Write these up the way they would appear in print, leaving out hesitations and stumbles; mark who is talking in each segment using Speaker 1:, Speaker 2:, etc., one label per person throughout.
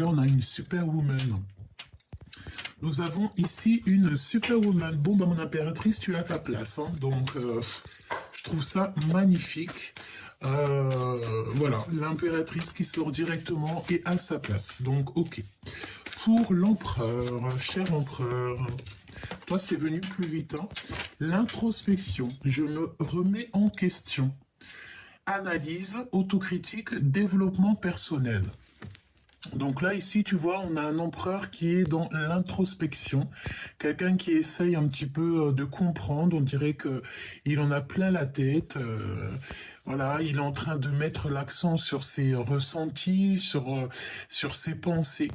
Speaker 1: On a une superwoman. Nous avons ici une superwoman. Bon, bah, mon impératrice, tu as ta place. Hein. Donc, je trouve ça magnifique. Voilà, l'impératrice qui sort directement et à sa place. Donc, ok. Pour l'empereur, cher empereur, toi, c'est venu plus vite. Hein. L'introspection, je me remets en question. Analyse, autocritique, développement personnel. Donc là, ici, tu vois, on a un empereur qui est dans l'introspection, quelqu'un qui essaye un petit peu de comprendre, on dirait que il en a plein la tête, voilà, il est en train de mettre l'accent sur ses ressentis, sur ses pensées.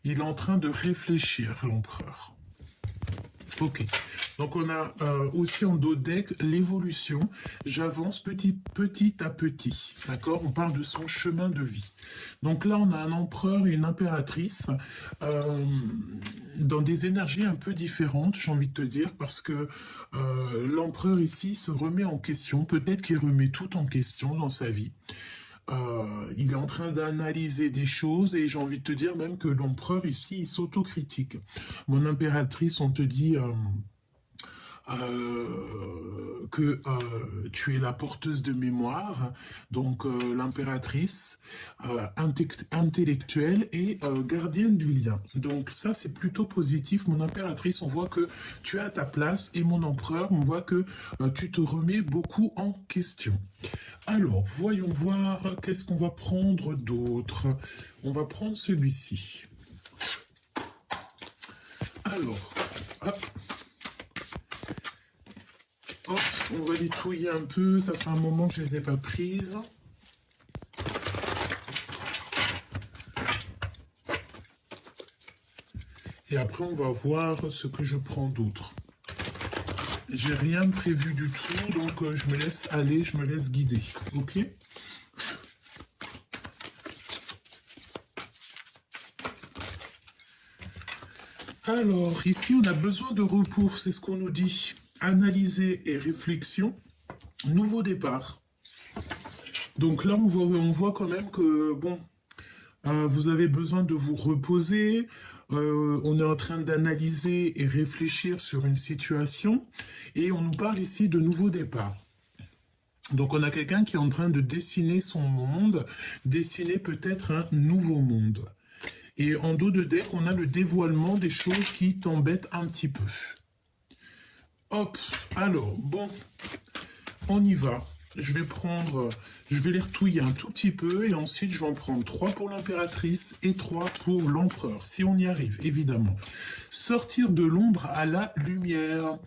Speaker 1: Il est en train de réfléchir, l'empereur. Ok. Donc on a aussi en dos de deck l'évolution. J'avance petit à petit. D'accord. On parle de son chemin de vie. Donc là on a un empereur et une impératrice dans des énergies un peu différentes, j'ai envie de te dire, parce que l'empereur ici se remet en question. Peut-être qu'il remet tout en question dans sa vie. Il est en train d'analyser des choses et j'ai envie de te dire même que l'empereur ici, il s'autocritique. Mon impératrice, on te dit que tu es la porteuse de mémoire, donc l'impératrice intellectuelle et gardienne du lien. Donc ça, c'est plutôt positif. Mon impératrice, on voit que tu es à ta place et mon empereur, on voit que tu te remets beaucoup en question. Alors, voyons voir, qu'est-ce qu'on va prendre d'autre. On va prendre celui-ci. Alors, hop. Hop, on va les touiller un peu, ça fait un moment que je ne les ai pas prises. Et après, on va voir ce que je prends d'autre. J'ai rien prévu du tout, donc je me laisse aller, je me laisse guider. Ok ? Alors, ici, on a besoin de repos, c'est ce qu'on nous dit. Analyser et réflexion, nouveau départ. Donc là, on voit quand même que, bon, vous avez besoin de vous reposer. On est en train d'analyser et réfléchir sur une situation. Et on nous parle ici de nouveau départ. Donc on a quelqu'un qui est en train de dessiner son monde, dessiner peut-être un nouveau monde. Et en dos de deck, on a le dévoilement des choses qui t'embêtent un petit peu. Hop, alors, bon, on y va. Je vais les retouiller un tout petit peu et ensuite je vais en prendre 3 pour l'impératrice et 3 pour l'empereur, si on y arrive, évidemment. Sortir de l'ombre à la lumière,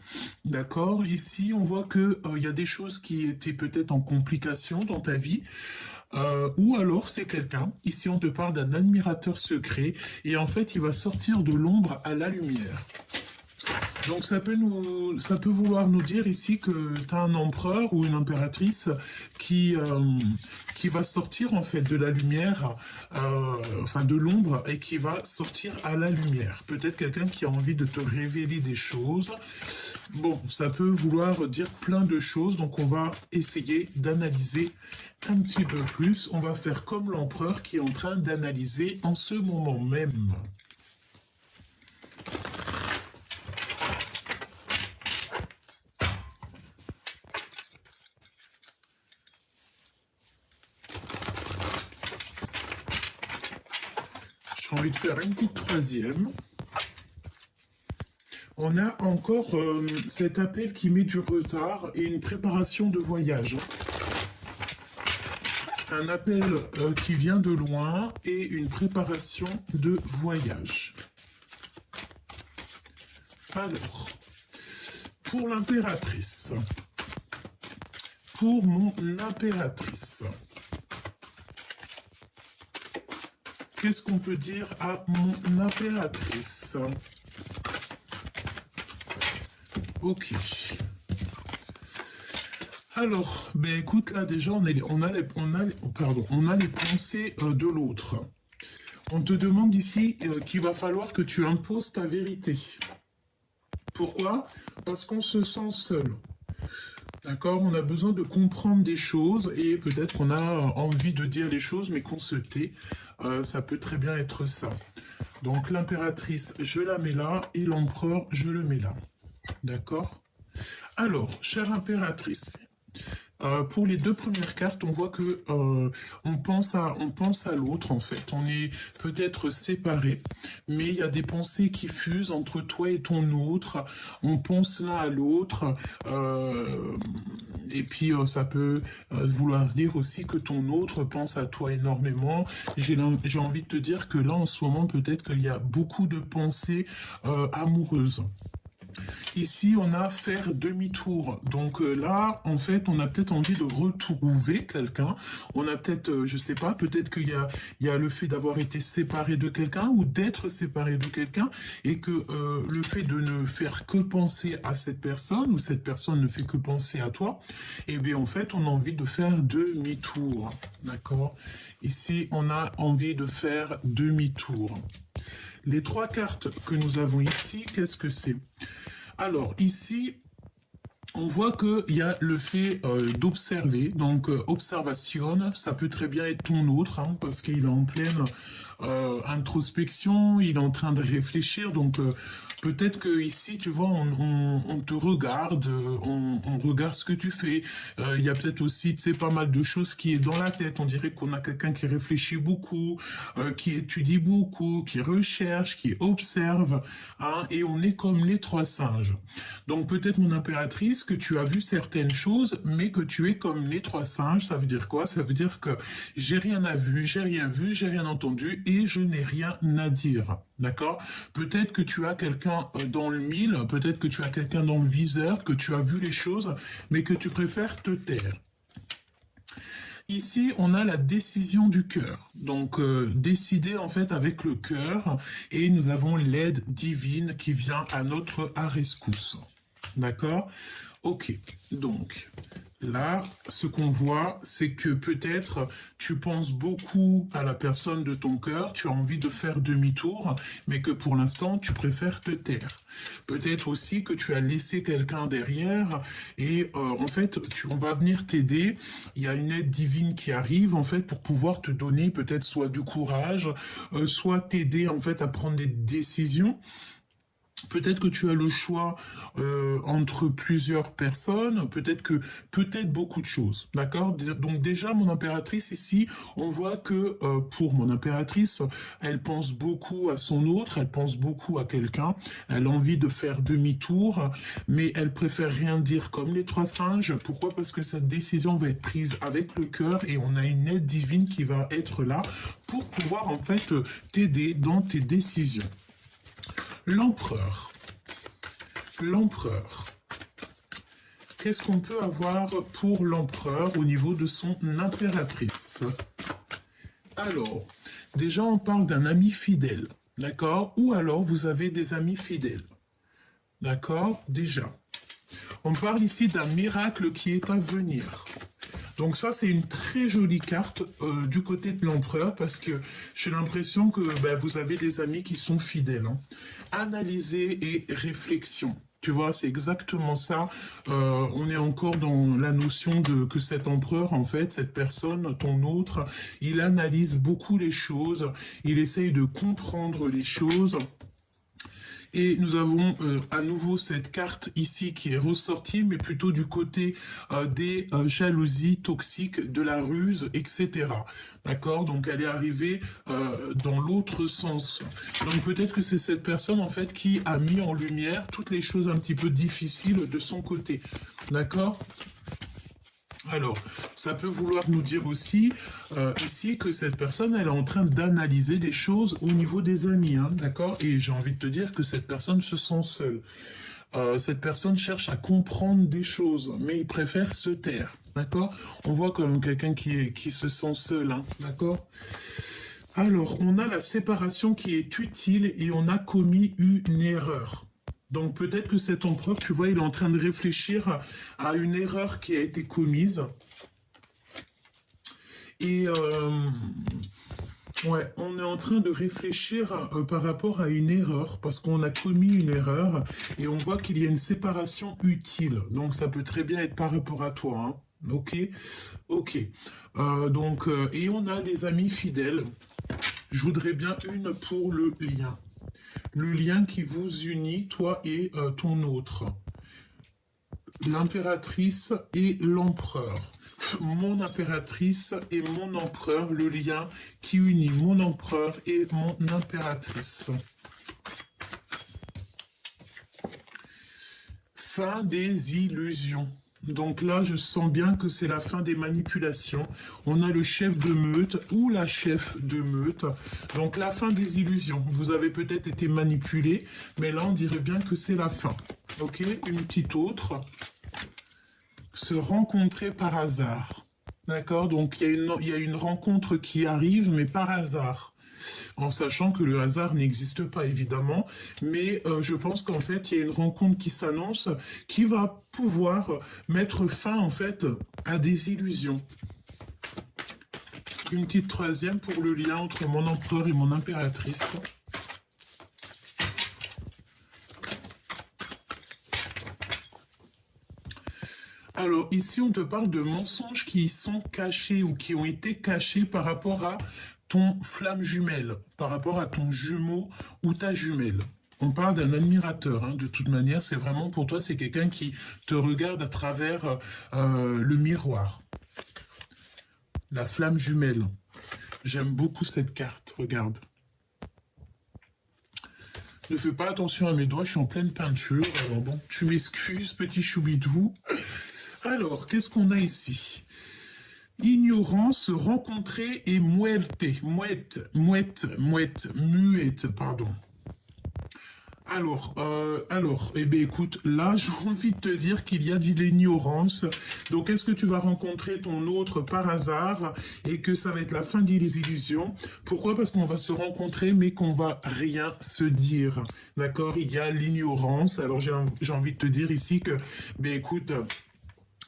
Speaker 1: d'accord? Ici, on voit que y a des choses qui étaient peut-être en complication dans ta vie, ou alors c'est quelqu'un, ici on te parle d'un admirateur secret, et en fait il va sortir de l'ombre à la lumière. Donc ça peut vouloir nous dire ici que tu as un empereur ou une impératrice qui va sortir en fait de la lumière, enfin de l'ombre, et qui va sortir à la lumière. Peut-être quelqu'un qui a envie de te révéler des choses. Bon, ça peut vouloir dire plein de choses, donc on va essayer d'analyser un petit peu plus. On va faire comme l'empereur qui est en train d'analyser en ce moment même. J'ai envie de faire une petite troisième. On a encore cet appel qui met du retard et une préparation de voyage. Un appel qui vient de loin et une préparation de voyage. Alors, pour l'impératrice, pour mon impératrice, qu'est-ce qu'on peut dire à mon impératrice? Ok. Alors, ben écoute, là déjà, on a les pensées de l'autre. On te demande ici qu'il va falloir que tu imposes ta vérité. Pourquoi? Parce qu'on se sent seul. D'accord? On a besoin de comprendre des choses et peut-être qu'on a envie de dire les choses mais qu'on se tait. ça peut très bien être ça. Donc l'impératrice, je la mets là, et l'empereur, je le mets là. D'accord? Alors, chère impératrice, pour les deux premières cartes, on voit que on pense à l'autre en fait. On est peut-être séparés, mais il y a des pensées qui fusent entre toi et ton autre. On pense l'un à l'autre, et puis ça peut vouloir dire aussi que ton autre pense à toi énormément. J'ai envie de te dire que là, en ce moment, peut-être qu'il y a beaucoup de pensées amoureuses. Ici, on a faire demi-tour. Donc là, en fait, on a peut-être envie de retrouver quelqu'un. On a peut-être, je sais pas, peut-être il y a le fait d'avoir été séparé de quelqu'un ou d'être séparé de quelqu'un et que le fait de ne faire que penser à cette personne ou cette personne ne fait que penser à toi, eh bien, en fait, on a envie de faire demi-tour. D'accord? Ici, on a envie de faire demi-tour. Les trois cartes que nous avons ici, qu'est-ce que c'est? Alors, ici, on voit qu'il y a le fait d'observer. Donc, observation, ça peut très bien être ton autre, hein, parce qu'il est en pleine introspection, il est en train de réfléchir. Donc, peut-être que ici, tu vois, on te regarde, on regarde ce que tu fais. Il y a peut-être aussi, tu sais, pas mal de choses qui est dans la tête. On dirait qu'on a quelqu'un qui réfléchit beaucoup, qui étudie beaucoup, qui recherche, qui observe, hein, et on est comme les trois singes. Donc peut-être mon impératrice que tu as vu certaines choses, mais que tu es comme les trois singes. Ça veut dire quoi? Ça veut dire que j'ai rien vu, j'ai rien entendu et je n'ai rien à dire. D'accord? Peut-être que tu as quelqu'un dans le mille, peut-être que tu as quelqu'un dans le viseur, que tu as vu les choses, mais que tu préfères te taire. Ici, on a la décision du cœur. Donc, décider en fait avec le cœur. Et nous avons l'aide divine qui vient à notre rescousse. D'accord? Ok. Donc, là, ce qu'on voit, c'est que peut-être tu penses beaucoup à la personne de ton cœur, tu as envie de faire demi-tour, mais que pour l'instant, tu préfères te taire. Peut-être aussi que tu as laissé quelqu'un derrière et en fait, on va venir t'aider. Il y a une aide divine qui arrive en fait pour pouvoir te donner peut-être soit du courage, soit t'aider en fait à prendre des décisions. Peut-être que tu as le choix entre plusieurs personnes, peut-être beaucoup de choses, d'accord? Donc déjà, mon impératrice ici, on voit que pour mon impératrice, elle pense beaucoup à son autre, elle pense beaucoup à quelqu'un, elle a envie de faire demi-tour, mais elle préfère rien dire comme les trois singes. Pourquoi? Parce que cette décision va être prise avec le cœur et on a une aide divine qui va être là pour pouvoir en fait t'aider dans tes décisions. L'empereur. L'empereur. Qu'est-ce qu'on peut avoir pour l'empereur au niveau de son impératrice? Alors, déjà on parle d'un ami fidèle, d'accord? Ou alors vous avez des amis fidèles, d'accord? Déjà. On parle ici d'un miracle qui est à venir. Donc ça, c'est une très jolie carte du côté de l'empereur parce que j'ai l'impression que vous avez des amis qui sont fidèles. Hein. Analyser et réflexion. Tu vois, c'est exactement ça. On est encore dans la notion de que cet empereur, en fait, cette personne, ton autre, il analyse beaucoup les choses, il essaye de comprendre les choses. Et nous avons à nouveau cette carte ici qui est ressortie, mais plutôt du côté des jalousies toxiques, de la ruse, etc. D'accord? Donc elle est arrivée dans l'autre sens. Donc peut-être que c'est cette personne en fait qui a mis en lumière toutes les choses un petit peu difficiles de son côté. D'accord? Alors, ça peut vouloir nous dire aussi ici que cette personne, elle est en train d'analyser des choses au niveau des amis, hein, d'accord? Et j'ai envie de te dire que cette personne se sent seule. Cette personne cherche à comprendre des choses, mais il préfère se taire, d'accord? On voit comme quelqu'un qui se sent seul, hein, d'accord? Alors, on a la séparation qui est utile et on a commis une erreur. Donc peut-être que cet empereur, tu vois, il est en train de réfléchir à une erreur qui a été commise. Et ouais, on est en train de réfléchir par rapport à une erreur, parce qu'on a commis une erreur, et on voit qu'il y a une séparation utile. Donc ça peut très bien être par rapport à toi, hein. Ok, ok. Et on a des amis fidèles. Je voudrais bien une pour le lien. Le lien qui vous unit, toi et ton autre. L'impératrice et l'empereur. Mon impératrice et mon empereur, le lien qui unit mon empereur et mon impératrice. Fin des illusions. Donc là, je sens bien que c'est la fin des manipulations. On a le chef de meute ou la chef de meute. Donc la fin des illusions. Vous avez peut-être été manipulé, mais là, on dirait bien que c'est la fin. Ok, une petite autre. Se rencontrer par hasard. D'accord, donc il y a une rencontre qui arrive, mais par hasard. En sachant que le hasard n'existe pas évidemment, mais je pense qu'en fait il y a une rencontre qui s'annonce qui va pouvoir mettre fin en fait à des illusions. Une petite troisième pour le lien entre mon empereur et mon impératrice. Alors ici on te parle de mensonges qui sont cachés ou qui ont été cachés par rapport à ton flamme jumelle, par rapport à ton jumeau ou ta jumelle. On parle d'un admirateur, hein. De toute manière, c'est vraiment pour toi, c'est quelqu'un qui te regarde à travers le miroir. La flamme jumelle. J'aime beaucoup cette carte, regarde. Ne fais pas attention à mes doigts, je suis en pleine peinture. Alors bon, tu m'excuses, petit choubidou. Alors, qu'est-ce qu'on a ici? Ignorance, rencontrer et muerte, muette, pardon. Alors, eh bien écoute, là j'ai envie de te dire qu'il y a de l'ignorance. Donc est-ce que tu vas rencontrer ton autre par hasard et que ça va être la fin des illusions? Pourquoi? Parce qu'on va se rencontrer mais qu'on va rien se dire. D'accord? Il y a l'ignorance. Alors j'ai envie de te dire ici que, ben écoute,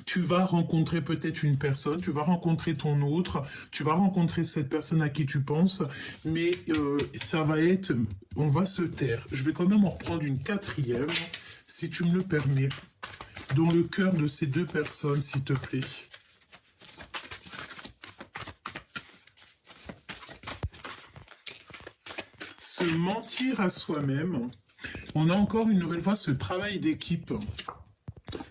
Speaker 1: tu vas rencontrer peut-être une personne, tu vas rencontrer ton autre, tu vas rencontrer cette personne à qui tu penses, mais ça va être, on va se taire. Je vais quand même en reprendre une quatrième, si tu me le permets, dans le cœur de ces deux personnes, s'il te plaît. Se mentir à soi-même. On a encore une nouvelle fois ce travail d'équipe.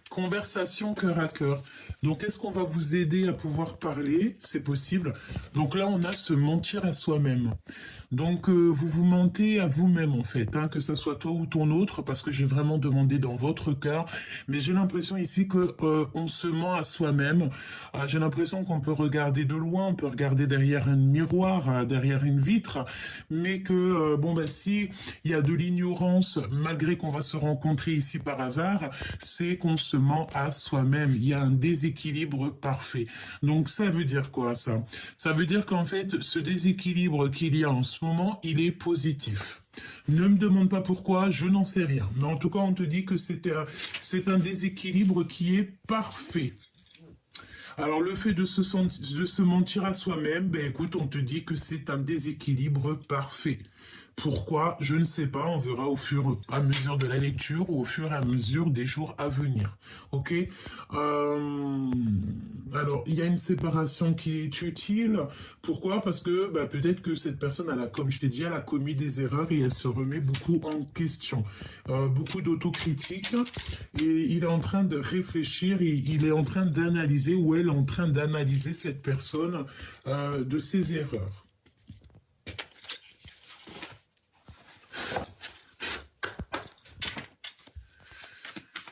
Speaker 1: Conversation cœur à cœur. Donc, est-ce qu'on va vous aider à pouvoir parler? C'est possible. Donc là, on a se mentir à soi-même. Donc, vous vous mentez à vous-même, en fait, hein, que ce soit toi ou ton autre, parce que j'ai vraiment demandé dans votre cœur. Mais j'ai l'impression ici que on se ment à soi-même. J'ai l'impression qu'on peut regarder de loin, on peut regarder derrière un miroir, derrière une vitre, mais que, bon, ben, si il y a de l'ignorance, malgré qu'on va se rencontrer ici par hasard, c'est qu'on se ment à soi-même. Il y a un déséquilibre parfait. Donc, ça veut dire quoi, ça? Ça veut dire qu'en fait, ce déséquilibre qu'il y a en ce moment, il est positif. Ne me demande pas pourquoi, je n'en sais rien. Mais en tout cas, on te dit que c'est un déséquilibre qui est parfait. Alors, le fait de se mentir à soi-même, ben écoute, on te dit que c'est un déséquilibre parfait. Pourquoi? Je ne sais pas, on verra au fur et à mesure de la lecture ou au fur et à mesure des jours à venir. Ok? Alors, il y a une séparation qui est utile. Pourquoi? Parce que bah, peut-être que cette personne, comme je t'ai dit, elle a commis des erreurs et elle se remet beaucoup en question. Beaucoup d'autocritique. Et il est en train de réfléchir, il est en train d'analyser, ou elle est en train d'analyser cette personne de ses erreurs.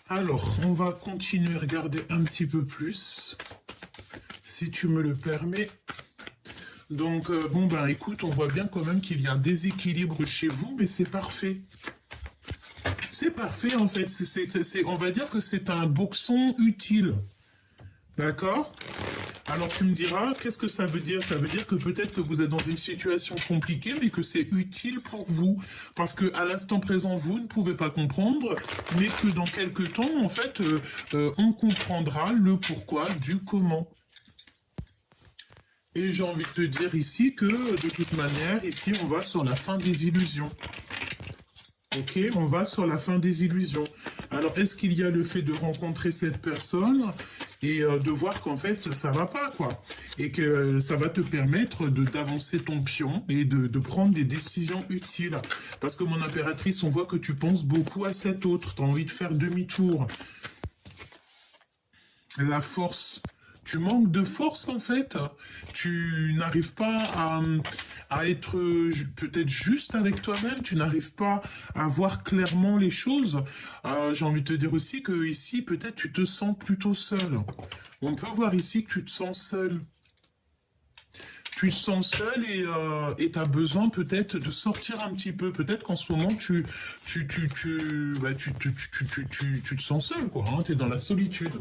Speaker 1: Alors, on va continuer à regarder un petit peu plus, si tu me le permets. Donc, bon, ben écoute, on voit bien quand même qu'il y a un déséquilibre chez vous, mais c'est parfait. C'est parfait, en fait. On va dire que c'est un boxon utile. D'accord? Alors tu me diras, qu'est-ce que ça veut dire? Ça veut dire que peut-être que vous êtes dans une situation compliquée, mais que c'est utile pour vous. Parce que à l'instant présent, vous ne pouvez pas comprendre, mais que dans quelques temps, en fait, on comprendra le pourquoi du comment. Et j'ai envie de te dire ici que, de toute manière, ici, on va sur la fin des illusions. Ok, on va sur la fin des illusions. Alors, est-ce qu'il y a le fait de rencontrer cette personne et de voir qu'en fait, ça va pas, quoi. Et que ça va te permettre d'avancer ton pion et de prendre des décisions utiles. Parce que mon impératrice, on voit que tu penses beaucoup à cet autre. Tu as envie de faire demi-tour. La force. Tu manques de force en fait. Tu n'arrives pas à être peut-être juste avec toi-même. Tu n'arrives pas à voir clairement les choses. J'ai envie de te dire aussi que ici, peut-être tu te sens plutôt seul. On peut voir ici que tu te sens seul. Tu te sens seul et tu as besoin peut-être de sortir un petit peu. Peut-être qu'en ce moment, tu te sens seul, quoi. Hein, tu es dans la solitude.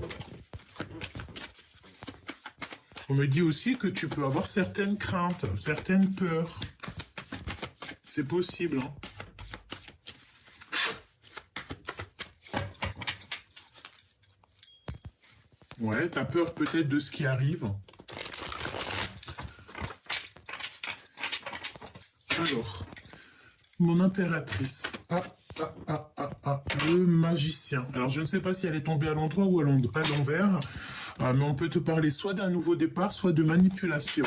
Speaker 1: On me dit aussi que tu peux avoir certaines craintes, certaines peurs. C'est possible. Hein. Ouais, t'as peur peut-être de ce qui arrive. Alors, mon impératrice. Le magicien. Alors, je ne sais pas si elle est tombée à l'endroit ou à l'envers. Mais on peut te parler soit d'un nouveau départ, soit de manipulation.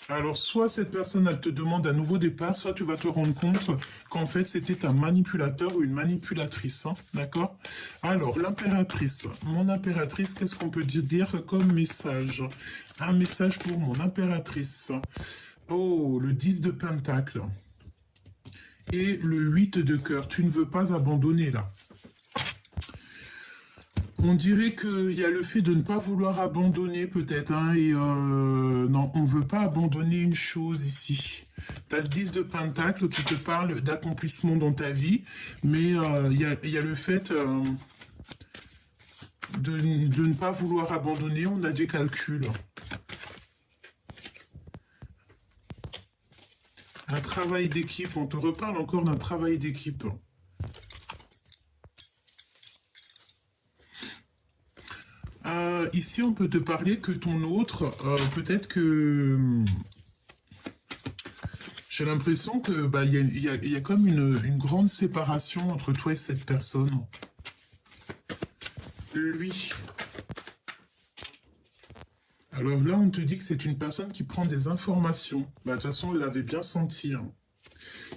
Speaker 1: Alors, soit cette personne, elle te demande un nouveau départ, soit tu vas te rendre compte qu'en fait, c'était un manipulateur ou une manipulatrice. Hein, d'accord? Alors, l'impératrice. Mon impératrice, qu'est-ce qu'on peut dire comme message? Un message pour mon impératrice. Oh, le 10 de pentacle. Et le 8 de cœur. Tu ne veux pas abandonner, là. On dirait qu'il y a le fait de ne pas vouloir abandonner peut-être, hein, et non, on ne veut pas abandonner une chose ici. Tu as le 10 de pentacle qui te parle d'accomplissement dans ta vie, mais il y a le fait de ne pas vouloir abandonner, on a des calculs. Un travail d'équipe, on te reparle encore d'un travail d'équipe. Ici, on peut te parler que ton autre, peut-être que j'ai l'impression que y a comme une grande séparation entre toi et cette personne. Lui. Alors là, on te dit que c'est une personne qui prend des informations. De toute façon, il l'avait bien senti. Hein.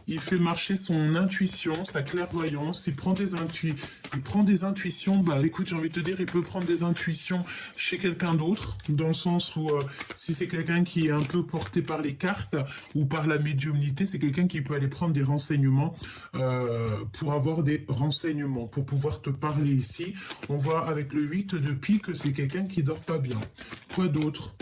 Speaker 1: Il fait marcher son intuition, sa clairvoyance, il prend des intuitions, bah écoute, j'ai envie de te dire, il peut prendre des intuitions chez quelqu'un d'autre, dans le sens où si c'est quelqu'un qui est un peu porté par les cartes ou par la médiumnité, c'est quelqu'un qui peut aller prendre des renseignements pour avoir des renseignements, pour pouvoir te parler ici. On voit avec le 8 de pique que c'est quelqu'un qui dort pas bien. Quoi d'autre ?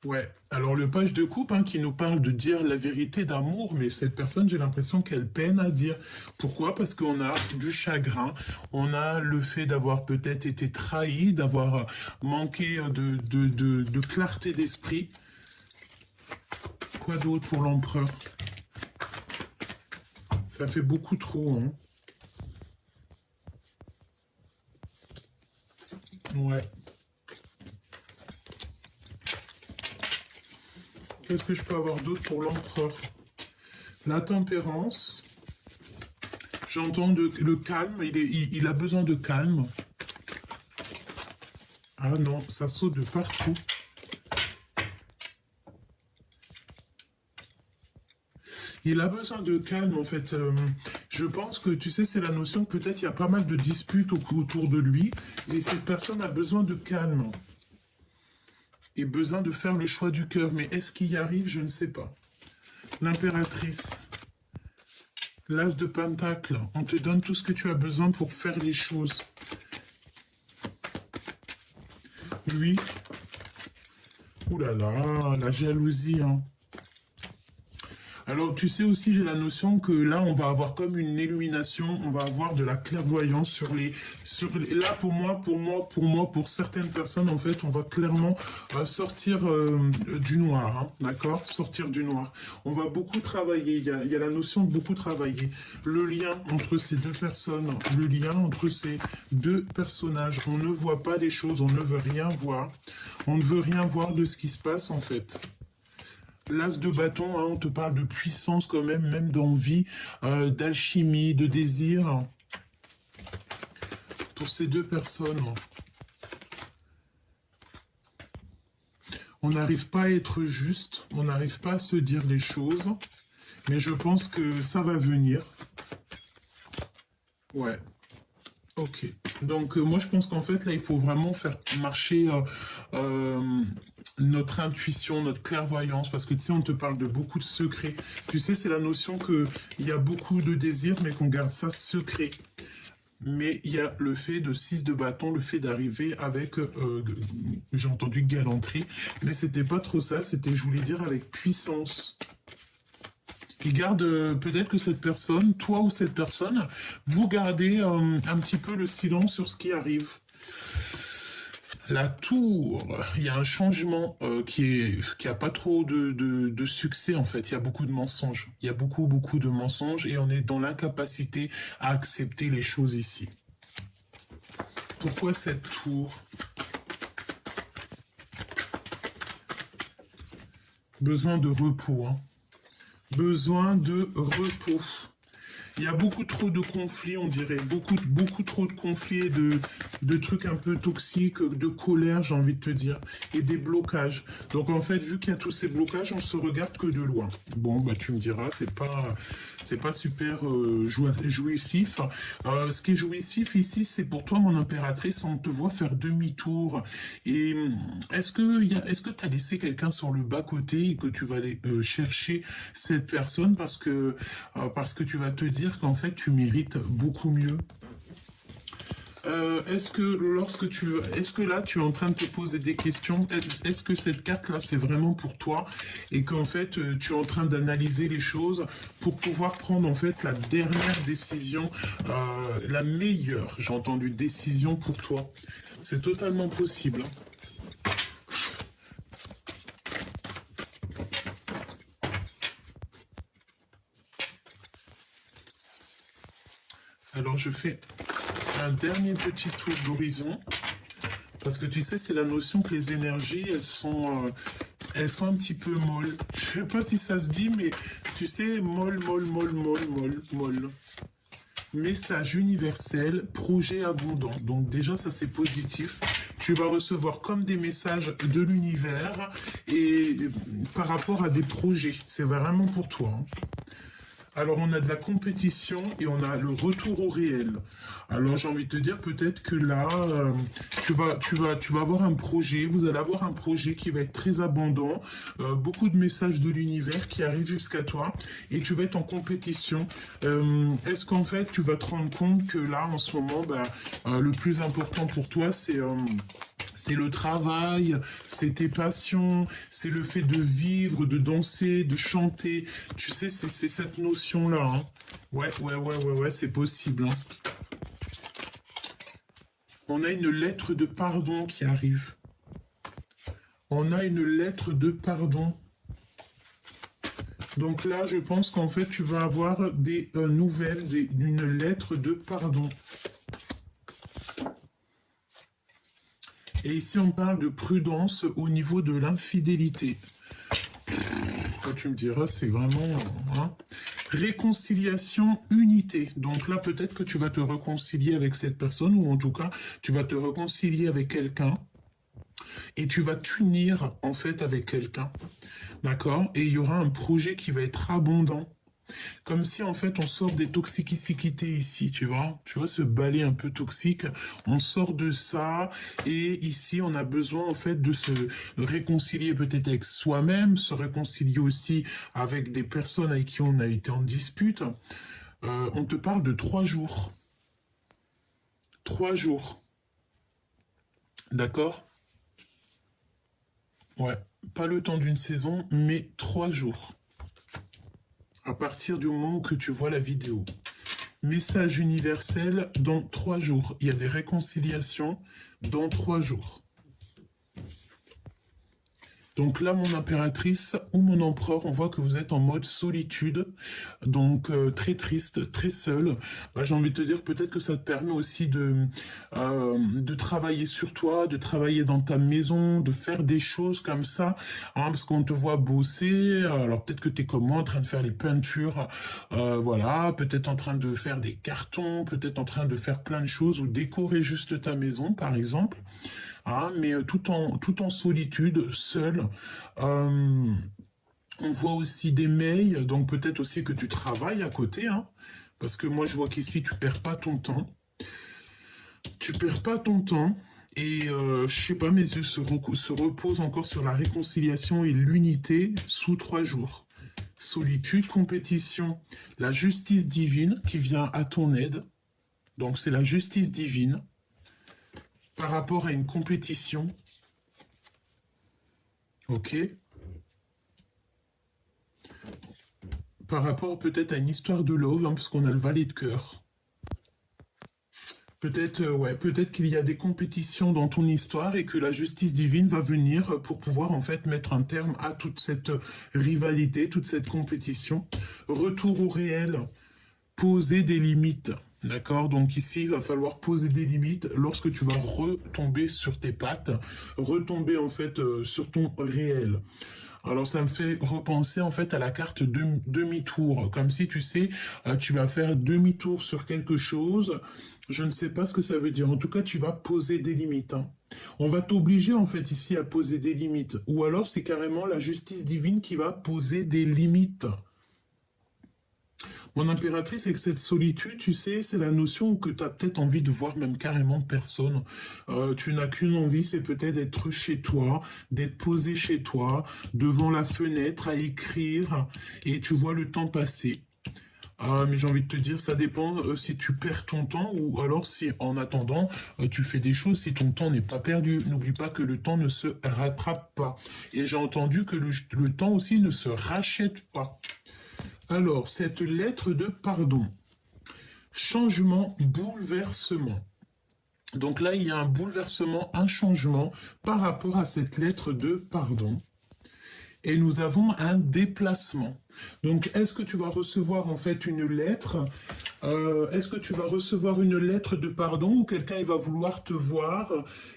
Speaker 1: Ouais, alors le page de coupe hein, qui nous parle de dire la vérité d'amour, mais cette personne, j'ai l'impression qu'elle peine à dire. Pourquoi? Parce qu'on a du chagrin, on a le fait d'avoir peut-être été trahi, d'avoir manqué de clarté d'esprit. Quoi d'autre pour l'empereur? Ça fait beaucoup trop, hein. Ouais. Qu'est-ce que je peux avoir d'autre pour l'empereur? La tempérance. J'entends le calme. Il a besoin de calme. Ah non, ça saute de partout. Il a besoin de calme, en fait. Je pense que, tu sais, c'est la notion que peut-être il y a pas mal de disputes autour de lui. Et cette personne a besoin de calme. Et besoin de faire le choix du cœur. Mais est-ce qu'il y arrive? Je ne sais pas. L'impératrice. L'as de pentacle. On te donne tout ce que tu as besoin pour faire les choses. Lui. Ouh là là, la jalousie, hein. Alors, tu sais aussi, j'ai la notion que là, on va avoir comme une illumination, on va avoir de la clairvoyance sur les... Là, pour certaines personnes, en fait, on va clairement sortir du noir, hein, d'accord? Sortir du noir. On va beaucoup travailler, il y a la notion de beaucoup travailler. Le lien entre ces deux personnes, le lien entre ces deux personnages. On ne voit pas les choses, on ne veut rien voir. On ne veut rien voir de ce qui se passe, en fait. L'as de bâton, hein, on te parle de puissance quand même, même d'envie, d'alchimie, de désir. Pour ces deux personnes, on n'arrive pas à être juste, on n'arrive pas à se dire les choses, mais je pense que ça va venir. Ouais. Ok. Donc moi je pense qu'en fait là il faut vraiment faire marcher notre intuition, notre clairvoyance, parce que tu sais on te parle de beaucoup de secrets. Tu sais c'est la notion que il y a beaucoup de désirs mais qu'on garde ça secret. Mais il y a le fait de 6 de bâton, le fait d'arriver avec, j'ai entendu galanterie, mais c'était pas trop ça, c'était, je voulais dire, avec puissance. Et garde, peut-être que cette personne, toi ou cette personne, vous gardez un petit peu le silence sur ce qui arrive. La tour, il y a un changement qui a pas trop de succès en fait. Il y a beaucoup de mensonges. Il y a beaucoup de mensonges et on est dans l'incapacité à accepter les choses ici. Pourquoi cette tour? Besoin de repos. Hein. Besoin de repos. Il y a beaucoup trop de conflits, on dirait. Beaucoup trop de conflits et de trucs un peu toxiques, de colère, j'ai envie de te dire. Et des blocages. Donc en fait, vu qu'il y a tous ces blocages, on se regarde que de loin. Bon, bah tu me diras, c'est pas super jouissif. Ce qui est jouissif ici, c'est pour toi, mon impératrice, on te voit faire demi-tour. Et est-ce que tu as laissé quelqu'un sur le bas-côté et que tu vas aller chercher cette personne parce que tu vas te dire qu'en fait, tu mérites beaucoup mieux? Est-ce que là tu es en train de te poser des questions? Est-ce que cette carte là c'est vraiment pour toi et qu'en fait tu es en train d'analyser les choses pour pouvoir prendre en fait la dernière décision, la meilleure, j'ai entendu, décision pour toi? C'est totalement possible. Hein. Alors je fais un dernier petit tour d'horizon, parce que tu sais, c'est la notion que les énergies, elles sont un petit peu molles. Je sais pas si ça se dit, mais tu sais, molle. Message universel, projet abondant. Donc déjà, ça c'est positif. Tu vas recevoir comme des messages de l'univers et par rapport à des projets. C'est vraiment pour toi. Hein. Alors, on a de la compétition et on a le retour au réel. Alors, j'ai envie de te dire peut-être que là, tu vas avoir un projet, vous allez avoir un projet qui va être très abondant, beaucoup de messages de l'univers qui arrivent jusqu'à toi et tu vas être en compétition. Est-ce qu'en fait, tu vas te rendre compte que là, en ce moment, le plus important pour toi, c'est le travail, c'est tes passions, c'est le fait de vivre, de danser, de chanter. Tu sais, c'est cette notion-là. Hein. Ouais, c'est possible. Hein. On a une lettre de pardon qui arrive. On a une lettre de pardon. Donc là, je pense qu'en fait, tu vas avoir des nouvelles, une lettre de pardon. Et ici, on parle de prudence au niveau de l'infidélité. Quand tu me diras, c'est vraiment... Hein. Réconciliation, unité. Donc là, peut-être que tu vas te réconcilier avec cette personne, ou en tout cas, tu vas te réconcilier avec quelqu'un, et tu vas t'unir, en fait, avec quelqu'un. D'accord? Et il y aura un projet qui va être abondant. Comme si en fait on sort des toxicités ici, tu vois, ce balai un peu toxique, on sort de ça et ici on a besoin en fait de se réconcilier peut-être avec soi-même, se réconcilier aussi avec des personnes avec qui on a été en dispute. On te parle de 3 jours. 3 jours. D'accord? Ouais, pas le temps d'une saison, mais 3 jours. À partir du moment que tu vois la vidéo. Message universel dans 3 jours. Il y a des réconciliations dans 3 jours. Donc là, mon impératrice ou mon empereur, on voit que vous êtes en mode solitude, donc très triste, très seul. Bah, j'ai envie de te dire peut-être que ça te permet aussi de travailler sur toi, de travailler dans ta maison, de faire des choses comme ça, hein, parce qu'on te voit bosser. Alors peut-être que tu es comme moi en train de faire les peintures, voilà, peut-être en train de faire des cartons, peut-être en train de faire plein de choses ou décorer juste ta maison, par exemple. Ah, mais tout en solitude, seul. Euh, on voit aussi des mails, donc peut-être aussi que tu travailles à côté, hein, parce que moi je vois qu'ici tu perds pas ton temps. Tu perds pas ton temps. Et je sais pas, mes yeux se reposent encore sur la réconciliation et l'unité sous 3 jours. Solitude, compétition, la justice divine qui vient à ton aide. Donc c'est la justice divine par rapport à une compétition. Ok. Par rapport peut-être à une histoire de love, hein, parce qu'on a le valet de cœur. Peut-être ouais, peut-être qu'il y a des compétitions dans ton histoire et que la justice divine va venir pour pouvoir en fait mettre un terme à toute cette rivalité, toute cette compétition. Retour au réel, poser des limites. D'accord? Donc ici, il va falloir poser des limites lorsque tu vas retomber sur tes pattes, retomber en fait sur ton réel. Alors ça me fait repenser en fait à la carte demi-tour, comme si tu sais, tu vas faire demi-tour sur quelque chose, je ne sais pas ce que ça veut dire, en tout cas tu vas poser des limites, hein. On va t'obliger en fait ici à poser des limites, ou alors c'est carrément la justice divine qui va poser des limites. Mon impératrice, avec cette solitude, tu sais, c'est la notion que tu as peut-être envie de voir même carrément personne. Tu n'as qu'une envie, c'est peut-être d'être chez toi, d'être posé chez toi, devant la fenêtre, à écrire, et tu vois le temps passer. Ah, mais j'ai envie de te dire, ça dépend si tu perds ton temps ou alors si en attendant, tu fais des choses si ton temps n'est pas perdu. N'oublie pas que le temps ne se rattrape pas. Et j'ai entendu que le temps aussi ne se rachète pas. Alors, cette lettre de pardon. Changement, bouleversement. Donc là, il y a un bouleversement, un changement par rapport à cette lettre de pardon. Et nous avons un déplacement. Donc, est-ce que tu vas recevoir en fait une lettre est-ce que tu vas recevoir une lettre de pardon ou quelqu'un va vouloir te voir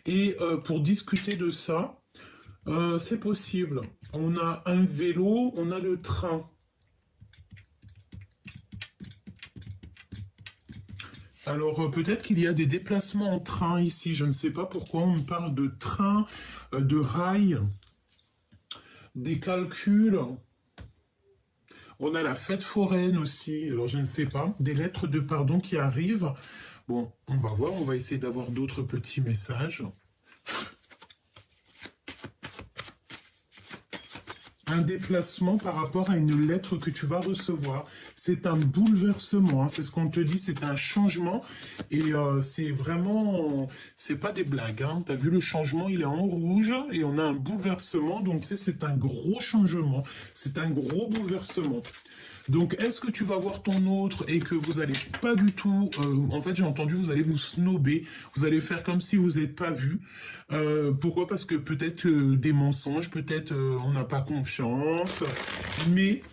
Speaker 1: et pour discuter de ça, c'est possible. On a un vélo, on a le train. Alors peut-être qu'il y a des déplacements en train ici, je ne sais pas pourquoi on parle de train, de rail, des calculs. On a la fête foraine aussi, alors je ne sais pas, des lettres de pardon qui arrivent. Bon, on va voir, on va essayer d'avoir d'autres petits messages. Un déplacement par rapport à une lettre que tu vas recevoir. C'est un bouleversement, hein, c'est ce qu'on te dit, c'est un changement. Et c'est vraiment, c'est pas des blagues. Hein. Tu as vu le changement, il est en rouge et on a un bouleversement. Donc c'est un gros changement, c'est un gros bouleversement. Donc, est-ce que tu vas voir ton autre et que vous allez pas du tout... en fait, j'ai entendu, vous allez vous snober. Vous allez faire comme si vous n'êtes pas vu. Pourquoi? Parce que peut-être des mensonges, peut-être on n'a pas confiance. Mais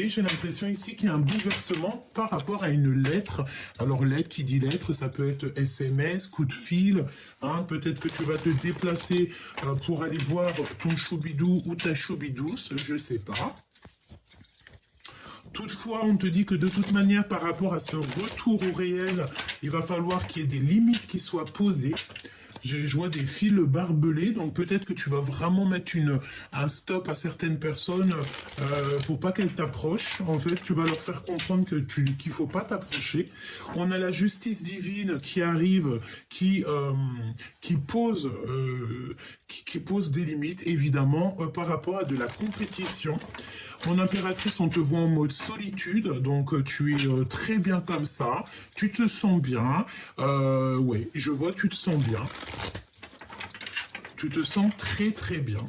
Speaker 1: j'ai l'impression ici qu'il y a un bouleversement par rapport à une lettre. Alors, lettre, qui dit lettre, ça peut être SMS, coup de fil. Hein, peut-être que tu vas te déplacer pour aller voir ton choubidou ou ta choubidouce, je sais pas. Toutefois, on te dit que de toute manière, par rapport à ce retour au réel, il va falloir qu'il y ait des limites qui soient posées. Je vois des fils barbelés, donc peut-être que tu vas vraiment mettre un stop à certaines personnes pour pas qu'elles t'approchent. En fait, tu vas leur faire comprendre qu'il faut pas t'approcher. On a la justice divine qui arrive, qui pose des limites, évidemment, par rapport à de la compétition. Mon impératrice, on te voit en mode solitude, donc tu es très bien comme ça, tu te sens bien, ouais, je vois que tu te sens bien, tu te sens très très bien.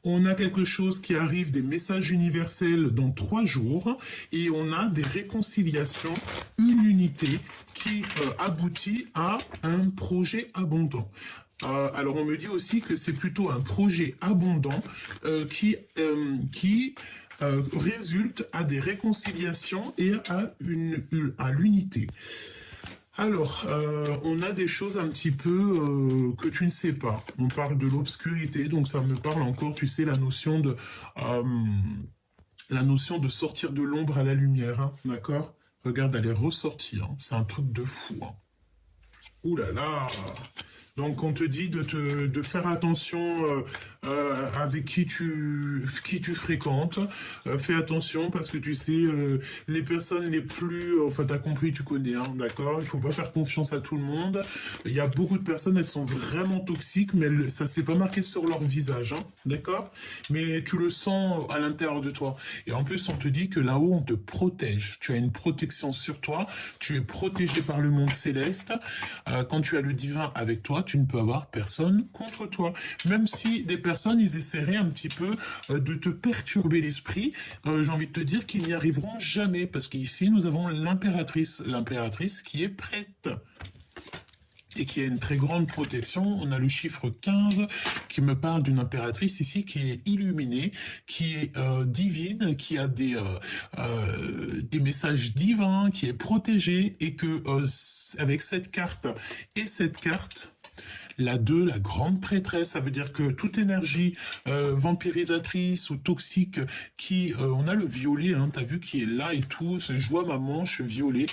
Speaker 1: On a quelque chose qui arrive, des messages universels dans 3 jours, et on a des réconciliations, une unité qui aboutit à un projet abondant. Alors, on me dit aussi que c'est plutôt un projet abondant qui résulte à des réconciliations et à l'unité. Alors, on a des choses un petit peu que tu ne sais pas. On parle de l'obscurité, donc ça me parle encore, tu sais, euh, la notion de sortir de l'ombre à la lumière, hein, d'accord? Regarde, elle est ressortie, hein, c'est un truc de fou, hein. Ouh là là! Donc on te dit de faire attention avec qui tu fréquentes. Fais attention parce que tu sais, les personnes les plus... Enfin, t'as compris, tu connais, hein, d'accord? Il faut pas faire confiance à tout le monde. Il y a beaucoup de personnes, elles sont vraiment toxiques, mais ça s'est pas marqué sur leur visage, hein, d'accord? Mais tu le sens à l'intérieur de toi. Et en plus, on te dit que là-haut, on te protège. Tu as une protection sur toi. Tu es protégé par le monde céleste. Quand tu as le divin avec toi, tu ne peux avoir personne contre toi. Même si des personnes, ils essaieraient un petit peu de te perturber l'esprit, j'ai envie de te dire qu'ils n'y arriveront jamais. Parce qu'ici, nous avons l'impératrice. L'impératrice qui est prête et qui a une très grande protection. On a le chiffre 15 qui me parle d'une impératrice ici qui est illuminée, qui est divine, qui a des messages divins, qui est protégée et que avec cette carte et cette carte, la 2, la grande prêtresse, ça veut dire que toute énergie vampirisatrice ou toxique on a le violet, hein, t'as vu, qui est là et tout, je vois ma manche violet.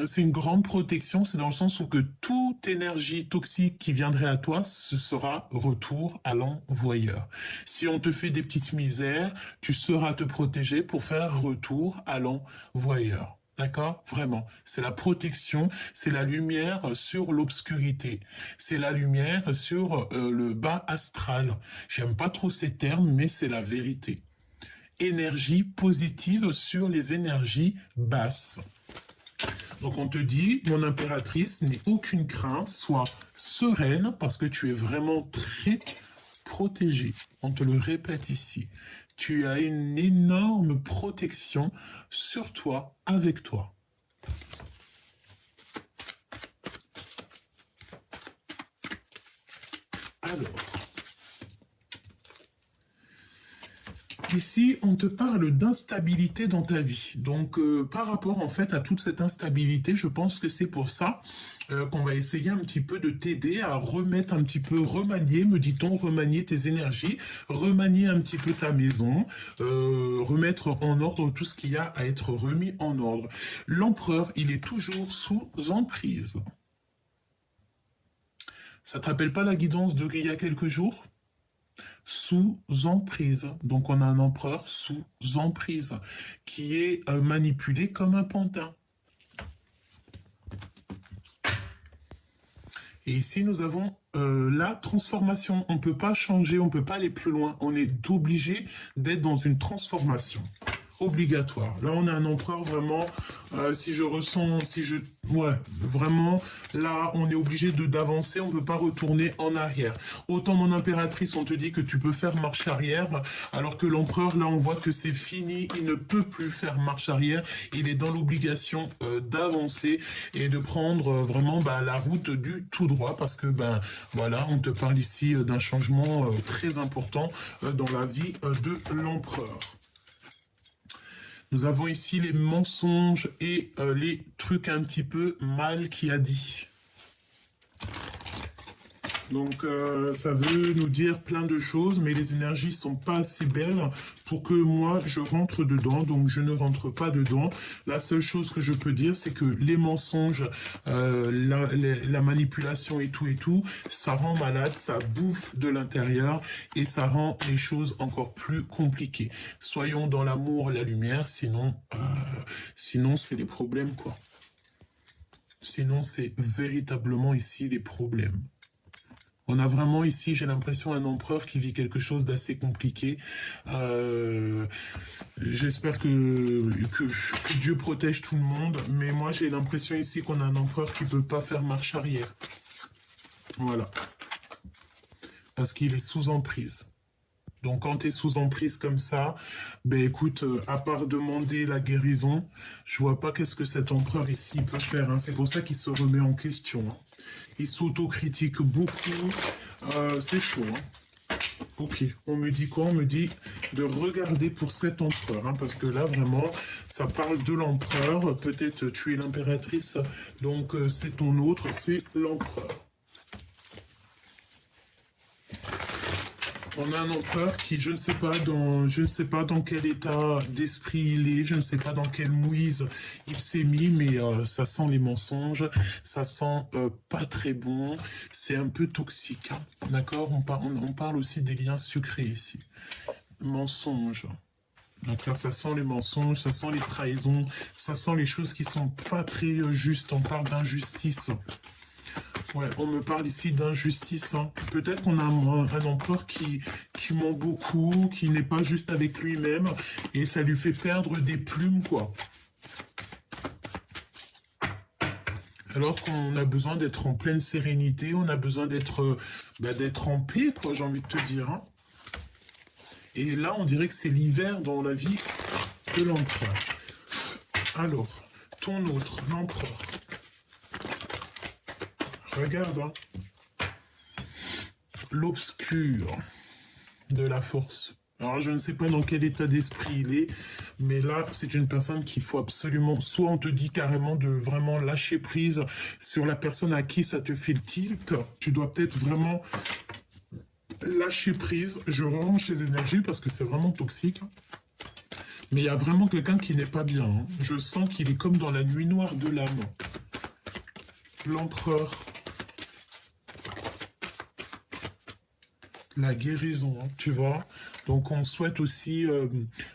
Speaker 1: C'est une grande protection, c'est dans le sens où que toute énergie toxique qui viendrait à toi, ce sera retour à l'envoyeur. Si on te fait des petites misères, tu sauras te protéger pour faire retour à l'envoyeur. D'accord? Vraiment. C'est la protection, c'est la lumière sur l'obscurité. C'est la lumière sur le bas astral. J'aime pas trop ces termes, mais c'est la vérité. Énergie positive sur les énergies basses. Donc on te dit, mon impératrice, n'aie aucune crainte, sois sereine, parce que tu es vraiment très protégée. On te le répète ici. Tu as une énorme protection sur toi, avec toi. Alors, ici, on te parle d'instabilité dans ta vie. Donc, par rapport en fait à toute cette instabilité, je pense que c'est pour ça qu'on va essayer un petit peu de t'aider à remettre un petit peu, remanier, me dit-on, remanier tes énergies, remanier un petit peu ta maison, remettre en ordre tout ce qu'il y a à être remis en ordre. L'empereur, il est toujours sous emprise. Ça te rappelle pas la guidance d'il y a quelques jours? Sous emprise. Donc on a un empereur sous emprise qui est manipulé comme un pantin. Et ici, nous avons la transformation. On ne peut pas changer, on ne peut pas aller plus loin. On est obligé d'être dans une transformation. Obligatoire. Là, on a un empereur vraiment, ouais, vraiment, là, on est obligé d'avancer, on ne peut pas retourner en arrière. Autant mon impératrice, on te dit que tu peux faire marche arrière, alors que l'empereur, là, on voit que c'est fini, il ne peut plus faire marche arrière, il est dans l'obligation d'avancer et de prendre vraiment la route du tout droit, parce que, voilà, on te parle ici d'un changement très important dans la vie de l'empereur. Nous avons ici les mensonges et les trucs un petit peu mal qu'il a dit. Donc ça veut nous dire plein de choses, mais les énergies sont pas assez belles pour que moi je rentre dedans, donc je ne rentre pas dedans. La seule chose que je peux dire, c'est que les mensonges, la manipulation et tout, ça rend malade, ça bouffe de l'intérieur et ça rend les choses encore plus compliquées. Soyons dans l'amour, la lumière, sinon c'est les problèmes, quoi. Sinon c'est véritablement ici les problèmes. On a vraiment ici, j'ai l'impression, un empereur qui vit quelque chose d'assez compliqué. J'espère que Dieu protège tout le monde, mais moi j'ai l'impression ici qu'on a un empereur qui ne peut pas faire marche arrière. Voilà. Parce qu'il est sous emprise. Donc quand tu es sous emprise comme ça, ben écoute, à part demander la guérison, je vois pas qu'est-ce que cet empereur ici peut faire, hein. C'est pour ça qu'il se remet en question, hein. Il s'autocritique beaucoup. C'est chaud, hein. Ok, on me dit quoi? On me dit de regarder pour cet empereur, hein, parce que là, vraiment, ça parle de l'empereur. Peut-être tu es l'impératrice, donc c'est ton autre, c'est l'empereur. On a un empereur qui, je ne sais pas dans quel état d'esprit il est, je ne sais pas dans quelle mouise il s'est mis, mais ça sent les mensonges, ça sent pas très bon, c'est un peu toxique, hein, d'accord? On parle aussi des liens sucrés ici. Mensonges. D'accord, ça sent les mensonges, ça sent les trahisons, ça sent les choses qui sont pas très justes. On parle d'injustice. Ouais, on me parle ici d'injustice, hein. Peut-être qu'on a un empereur qui ment beaucoup, qui n'est pas juste avec lui-même, et ça lui fait perdre des plumes, quoi. Alors qu'on a besoin d'être en pleine sérénité, on a besoin d'être en paix, quoi, j'ai envie de te dire, hein. Et là, on dirait que c'est l'hiver dans la vie de l'empereur. Alors, ton autre, l'empereur. Regarde, hein. L'obscur de la force. Alors, je ne sais pas dans quel état d'esprit il est, mais là, c'est une personne qu'il faut absolument... Soit on te dit carrément de vraiment lâcher prise sur la personne à qui ça te fait le tilt. Tu dois peut-être vraiment lâcher prise. Je range ces énergies parce que c'est vraiment toxique. Mais il y a vraiment quelqu'un qui n'est pas bien, hein. Je sens qu'il est comme dans la nuit noire de l'âme. L'empereur. La guérison, hein, tu vois. Donc on souhaite aussi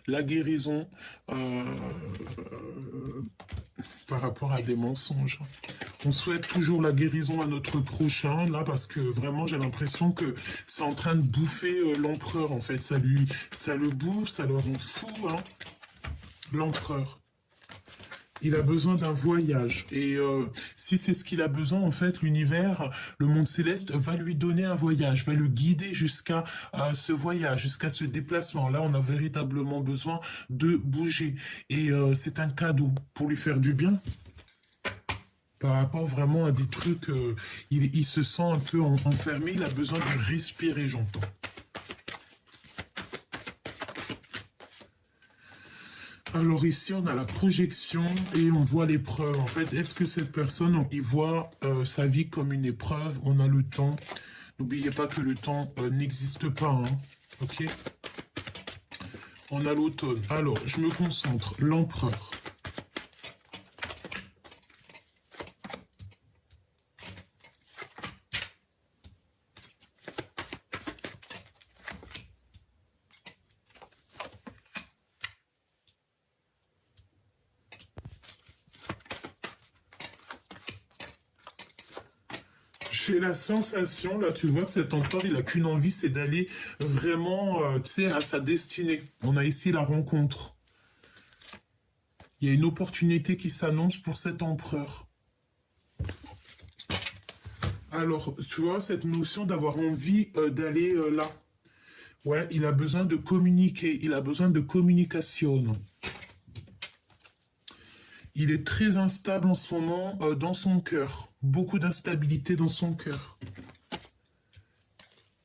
Speaker 1: la guérison par rapport à des mensonges. On souhaite toujours la guérison à notre prochain, là, parce que vraiment, j'ai l'impression que c'est en train de bouffer l'empereur, en fait. Ça le bouffe, ça le rend fou, hein. L'empereur. Il a besoin d'un voyage. Et si c'est ce qu'il a besoin, en fait, l'univers, le monde céleste va lui donner un voyage, va le guider jusqu'à ce voyage, jusqu'à ce déplacement. Là, on a véritablement besoin de bouger. Et c'est un cadeau pour lui faire du bien. Par rapport vraiment à des trucs, il se sent un peu enfermé, il a besoin de respirer, j'entends. Alors ici, on a la projection et on voit l'épreuve. En fait, est-ce que cette personne, il voit sa vie comme une épreuve? On a le temps. N'oubliez pas que le temps n'existe pas, hein. Ok? On a l'automne. Alors, je me concentre. L'empereur. J'ai la sensation, là, tu vois que cet empereur, il a qu'une envie, c'est d'aller vraiment, tu sais, à sa destinée. On a ici la rencontre. Il y a une opportunité qui s'annonce pour cet empereur. Alors, tu vois, cette notion d'avoir envie d'aller là. Ouais, il a besoin de communiquer, il a besoin de communication. Il est très instable en ce moment dans son cœur. Beaucoup d'instabilité dans son cœur.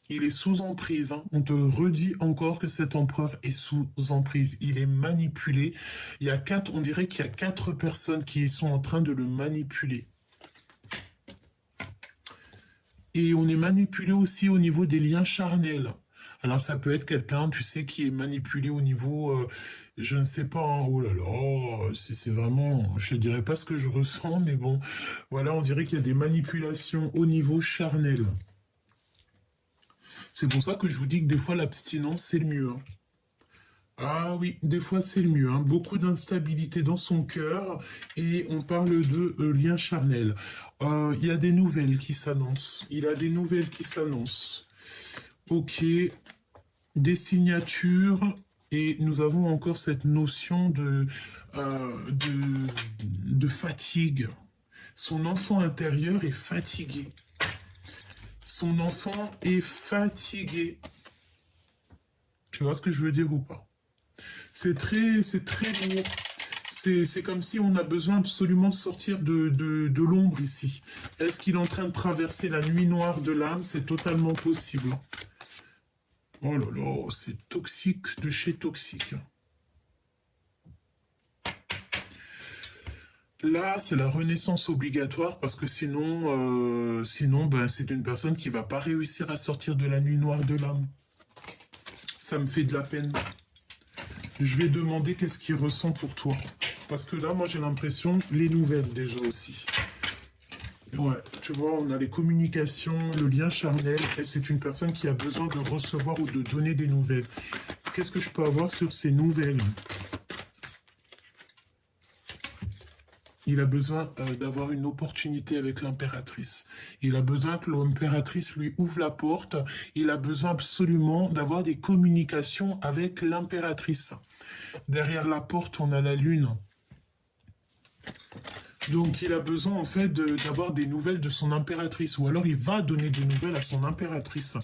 Speaker 1: Il est sous emprise, hein. On te redit encore que cet empereur est sous emprise. Il est manipulé. On dirait qu'il y a 4 personnes qui sont en train de le manipuler. Et on est manipulé aussi au niveau des liens charnels. Alors ça peut être quelqu'un, tu sais, qui est manipulé au niveau, je ne sais pas, hein. Oh là là, c'est vraiment, je ne dirais pas ce que je ressens, mais bon, voilà, on dirait qu'il y a des manipulations au niveau charnel. C'est pour ça que je vous dis que des fois l'abstinence c'est le mieux, hein. Ah oui, des fois c'est le mieux, hein. Beaucoup d'instabilité dans son cœur et on parle de lien charnel. Il y a des nouvelles qui s'annoncent. Il a des nouvelles qui s'annoncent. Ok, des signatures et nous avons encore cette notion de fatigue. Son enfant intérieur est fatigué. Son enfant est fatigué. Tu vois ce que je veux dire ou pas? C'est très lourd. C'est comme si on a besoin absolument de sortir de l'ombre ici. Est-ce qu'il est en train de traverser la nuit noire de l'âme? C'est totalement possible. Oh là là, c'est toxique de chez toxique. Là, c'est la renaissance obligatoire parce que sinon, ben, c'est une personne qui va pas réussir à sortir de la nuit noire de l'âme. Ça me fait de la peine. Je vais demander qu'est-ce qu'il ressent pour toi. Parce que là, moi, j'ai l'impression, les nouvelles déjà aussi. Ouais, tu vois, on a les communications, le lien charnel, et c'est une personne qui a besoin de recevoir ou de donner des nouvelles. Qu'est-ce que je peux avoir sur ces nouvelles? Il a besoin d'avoir une opportunité avec l'impératrice. Il a besoin que l'impératrice lui ouvre la porte. Il a besoin absolument d'avoir des communications avec l'impératrice. Derrière la porte, on a la lune. Donc il a besoin en fait d'avoir des nouvelles de son impératrice. Ou alors il va donner des nouvelles à son impératrice.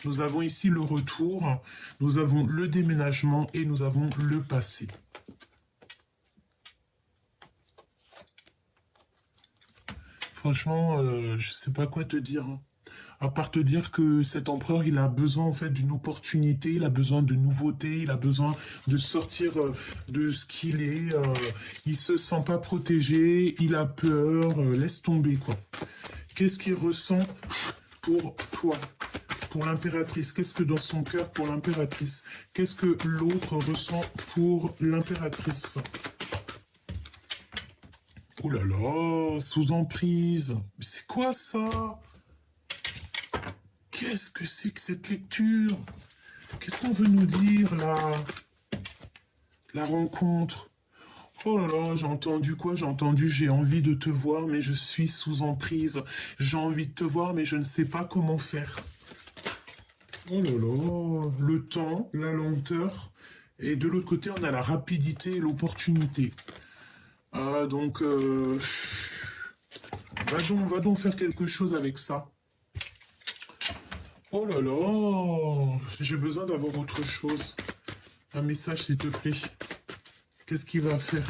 Speaker 1: Nous avons ici le retour. Nous avons le déménagement et nous avons le passé. Franchement, je sais pas quoi te dire, hein. À part te dire que cet empereur, il a besoin en fait d'une opportunité, il a besoin de nouveautés, il a besoin de sortir de ce qu'il est. Il se sent pas protégé, il a peur, laisse tomber quoi. Qu'est-ce qu'il ressent pour toi, pour l'impératrice? Qu'est-ce que dans son cœur pour l'impératrice? Qu'est-ce que l'autre ressent pour l'impératrice? Oh là là, sous emprise. Mais c'est quoi ça? Qu'est-ce que c'est que cette lecture? Qu'est-ce qu'on veut nous dire là? La rencontre. Oh là là, j'ai entendu quoi? J'ai entendu j'ai envie de te voir, mais je suis sous emprise. J'ai envie de te voir, mais je ne sais pas comment faire. Oh là là, le temps, la lenteur. Et de l'autre côté, on a la rapidité et l'opportunité. Donc, va donc faire quelque chose avec ça. Oh là là, j'ai besoin d'avoir autre chose. Un message, s'il te plaît. Qu'est-ce qu'il va faire?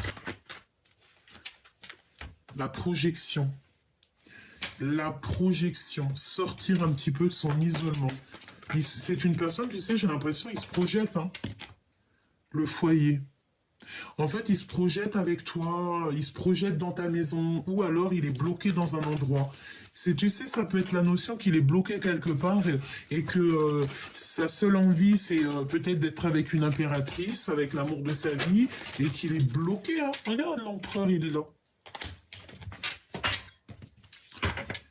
Speaker 1: La projection. La projection. Sortir un petit peu de son isolement. C'est une personne, tu sais, j'ai l'impression, il se projette, hein. Le foyer. En fait, il se projette avec toi, il se projette dans ta maison, ou alors il est bloqué dans un endroit. Tu sais, ça peut être la notion qu'il est bloqué quelque part et que sa seule envie, c'est peut-être d'être avec une impératrice, avec l'amour de sa vie, et qu'il est bloqué. Hein. Regarde, l'empereur, il est là.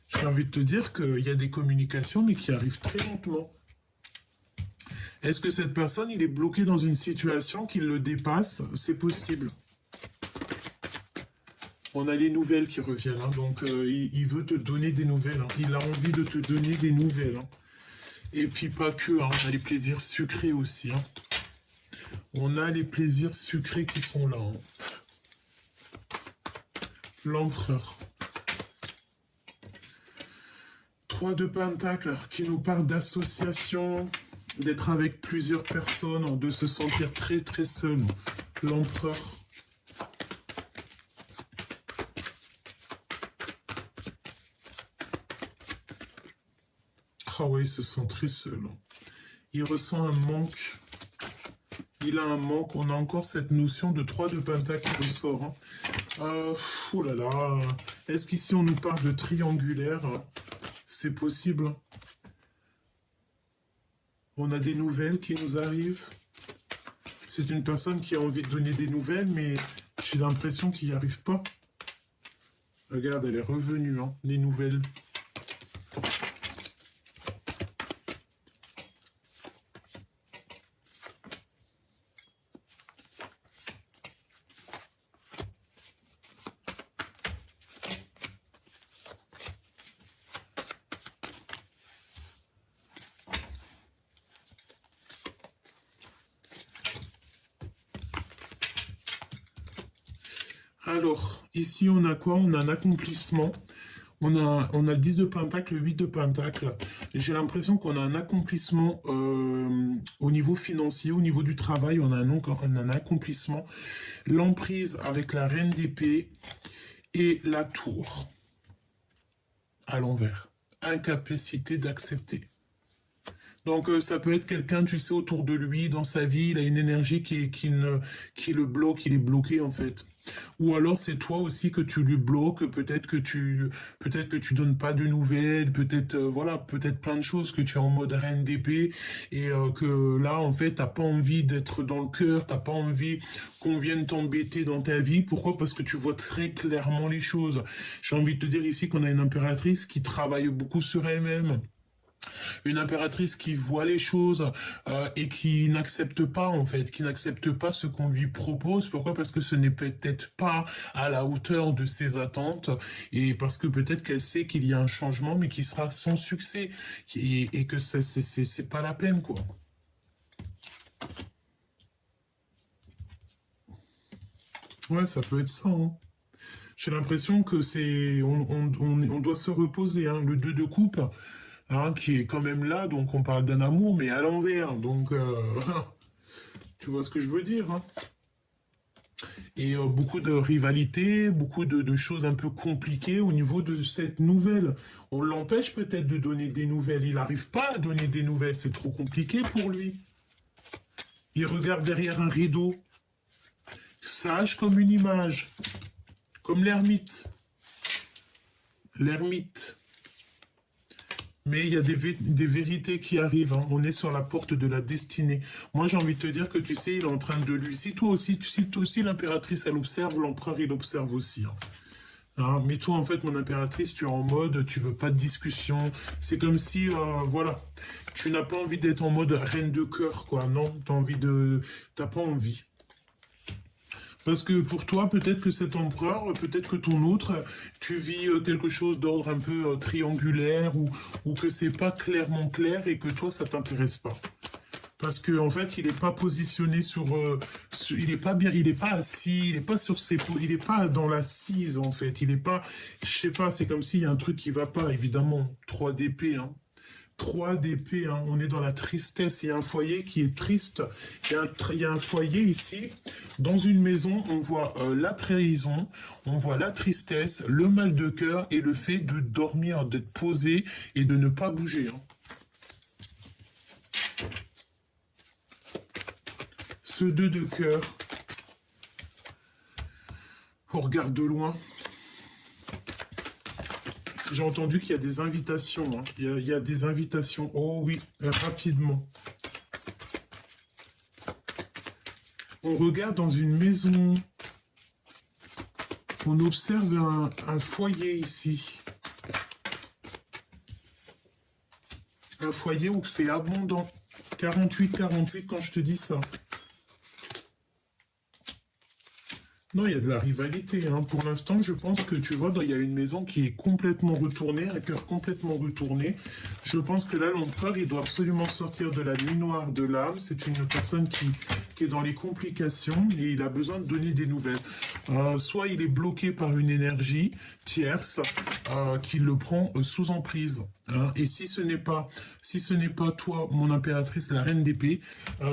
Speaker 1: J'ai envie de te dire qu'il y a des communications, mais qui arrivent très lentement. Est-ce que cette personne, il est bloqué dans une situation qui le dépasse? C'est possible. On a les nouvelles qui reviennent, hein, donc il veut te donner des nouvelles. Hein. Il a envie de te donner des nouvelles. Hein. Et puis pas que, hein, on a les plaisirs sucrés aussi. Hein. On a les plaisirs sucrés qui sont là. Hein. L'empereur. 3 de Pentacles qui nous parle d'association, d'être avec plusieurs personnes, de se sentir très très seul. L'empereur. Ah oui, il se sent très seul. Il ressent un manque. Il a un manque. On a encore cette notion de 3 de Pentacle qui ressort. Hein. Oh là là. Est-ce qu'ici on nous parle de triangulaire? C'est possible. On a des nouvelles qui nous arrivent. C'est une personne qui a envie de donner des nouvelles, mais j'ai l'impression qu'il n'y arrive pas. Regarde, elle est revenue, hein, les nouvelles. Alors, ici, on a quoi? On a un accomplissement. On a le 10 de Pentacle, le 8 de Pentacle. J'ai l'impression qu'on a un accomplissement Au niveau financier, au niveau du travail, on a encore un accomplissement. L'emprise avec la reine d'épée et la tour à l'envers. Incapacité d'accepter. Donc ça peut être quelqu'un, tu sais, autour de lui, dans sa vie, il a une énergie qui le bloque, il est bloqué en fait. Ou alors c'est toi aussi que tu lui bloques, peut-être que tu donnes pas de nouvelles, peut-être voilà, peut-être plein de choses que tu es en mode reine d'épée et que là en fait t'as pas envie d'être dans le cœur, t'as pas envie qu'on vienne t'embêter dans ta vie. Pourquoi? Parce que tu vois très clairement les choses. J'ai envie de te dire ici qu'on a une impératrice qui travaille beaucoup sur elle-même. Une impératrice qui voit les choses et qui n'accepte pas en fait, qui n'accepte pas ce qu'on lui propose. Pourquoi? Parce que ce n'est peut-être pas à la hauteur de ses attentes et parce que peut-être qu'elle sait qu'il y a un changement mais qui sera sans succès et que c'est pas la peine quoi. Ouais, ça peut être ça. Hein. J'ai l'impression que on doit se reposer. Hein. Le 2 de coupe, hein, qui est quand même là, donc on parle d'un amour, mais à l'envers. Donc, tu vois ce que je veux dire. Hein. Et beaucoup de rivalité, beaucoup de choses un peu compliquées au niveau de cette nouvelle. On l'empêche peut-être de donner des nouvelles. Il n'arrive pas à donner des nouvelles. C'est trop compliqué pour lui. Il regarde derrière un rideau, sage comme une image, comme l'ermite. L'ermite. Mais il y a des vérités qui arrivent. Hein. On est sur la porte de la destinée. Moi, j'ai envie de te dire que tu sais, il est en train de lui. Si toi aussi l'impératrice, elle observe, l'empereur, il observe aussi. Hein. Hein, mais toi, en fait, mon impératrice, tu es en mode, tu veux pas de discussion. C'est comme si, voilà, tu n'as pas envie d'être en mode reine de cœur, quoi. Non, t'as pas envie. Parce que pour toi, peut-être que cet empereur, peut-être que ton autre, tu vis quelque chose d'ordre un peu triangulaire ou que c'est pas clairement clair et que toi, ça t'intéresse pas. Parce que en fait, il n'est pas positionné il est pas bien, il est pas assis, il est pas sur ses, il est pas dans l'assise en fait. Il est pas, je sais pas, c'est comme s'il y a un truc qui va pas. Évidemment, 3 d'épée, hein. 3 d'épée, hein. On est dans la tristesse. Il y a un foyer qui est triste. Il y a un foyer ici. Dans une maison, on voit la trahison, on voit la tristesse, le mal de cœur et le fait de dormir, d'être posé et de ne pas bouger. Hein. Ce 2 de cœur, on regarde de loin. J'ai entendu qu'il y a des invitations. Hein. Il y a des invitations. Oh oui, rapidement. On regarde dans une maison. On observe un foyer ici. Un foyer où c'est abondant. 48 quand je te dis ça. Non, il y a de la rivalité. Hein. Pour l'instant, je pense que tu vois, il y a une maison qui est complètement retournée, un cœur complètement retourné. Je pense que là, l'empereur, il doit absolument sortir de la nuit noire de l'âme. C'est une personne qui est dans les complications et il a besoin de donner des nouvelles. Soit il est bloqué par une énergie tierce qui le prend sous emprise. Hein. Et si ce n'est pas toi, mon impératrice, la reine d'épée,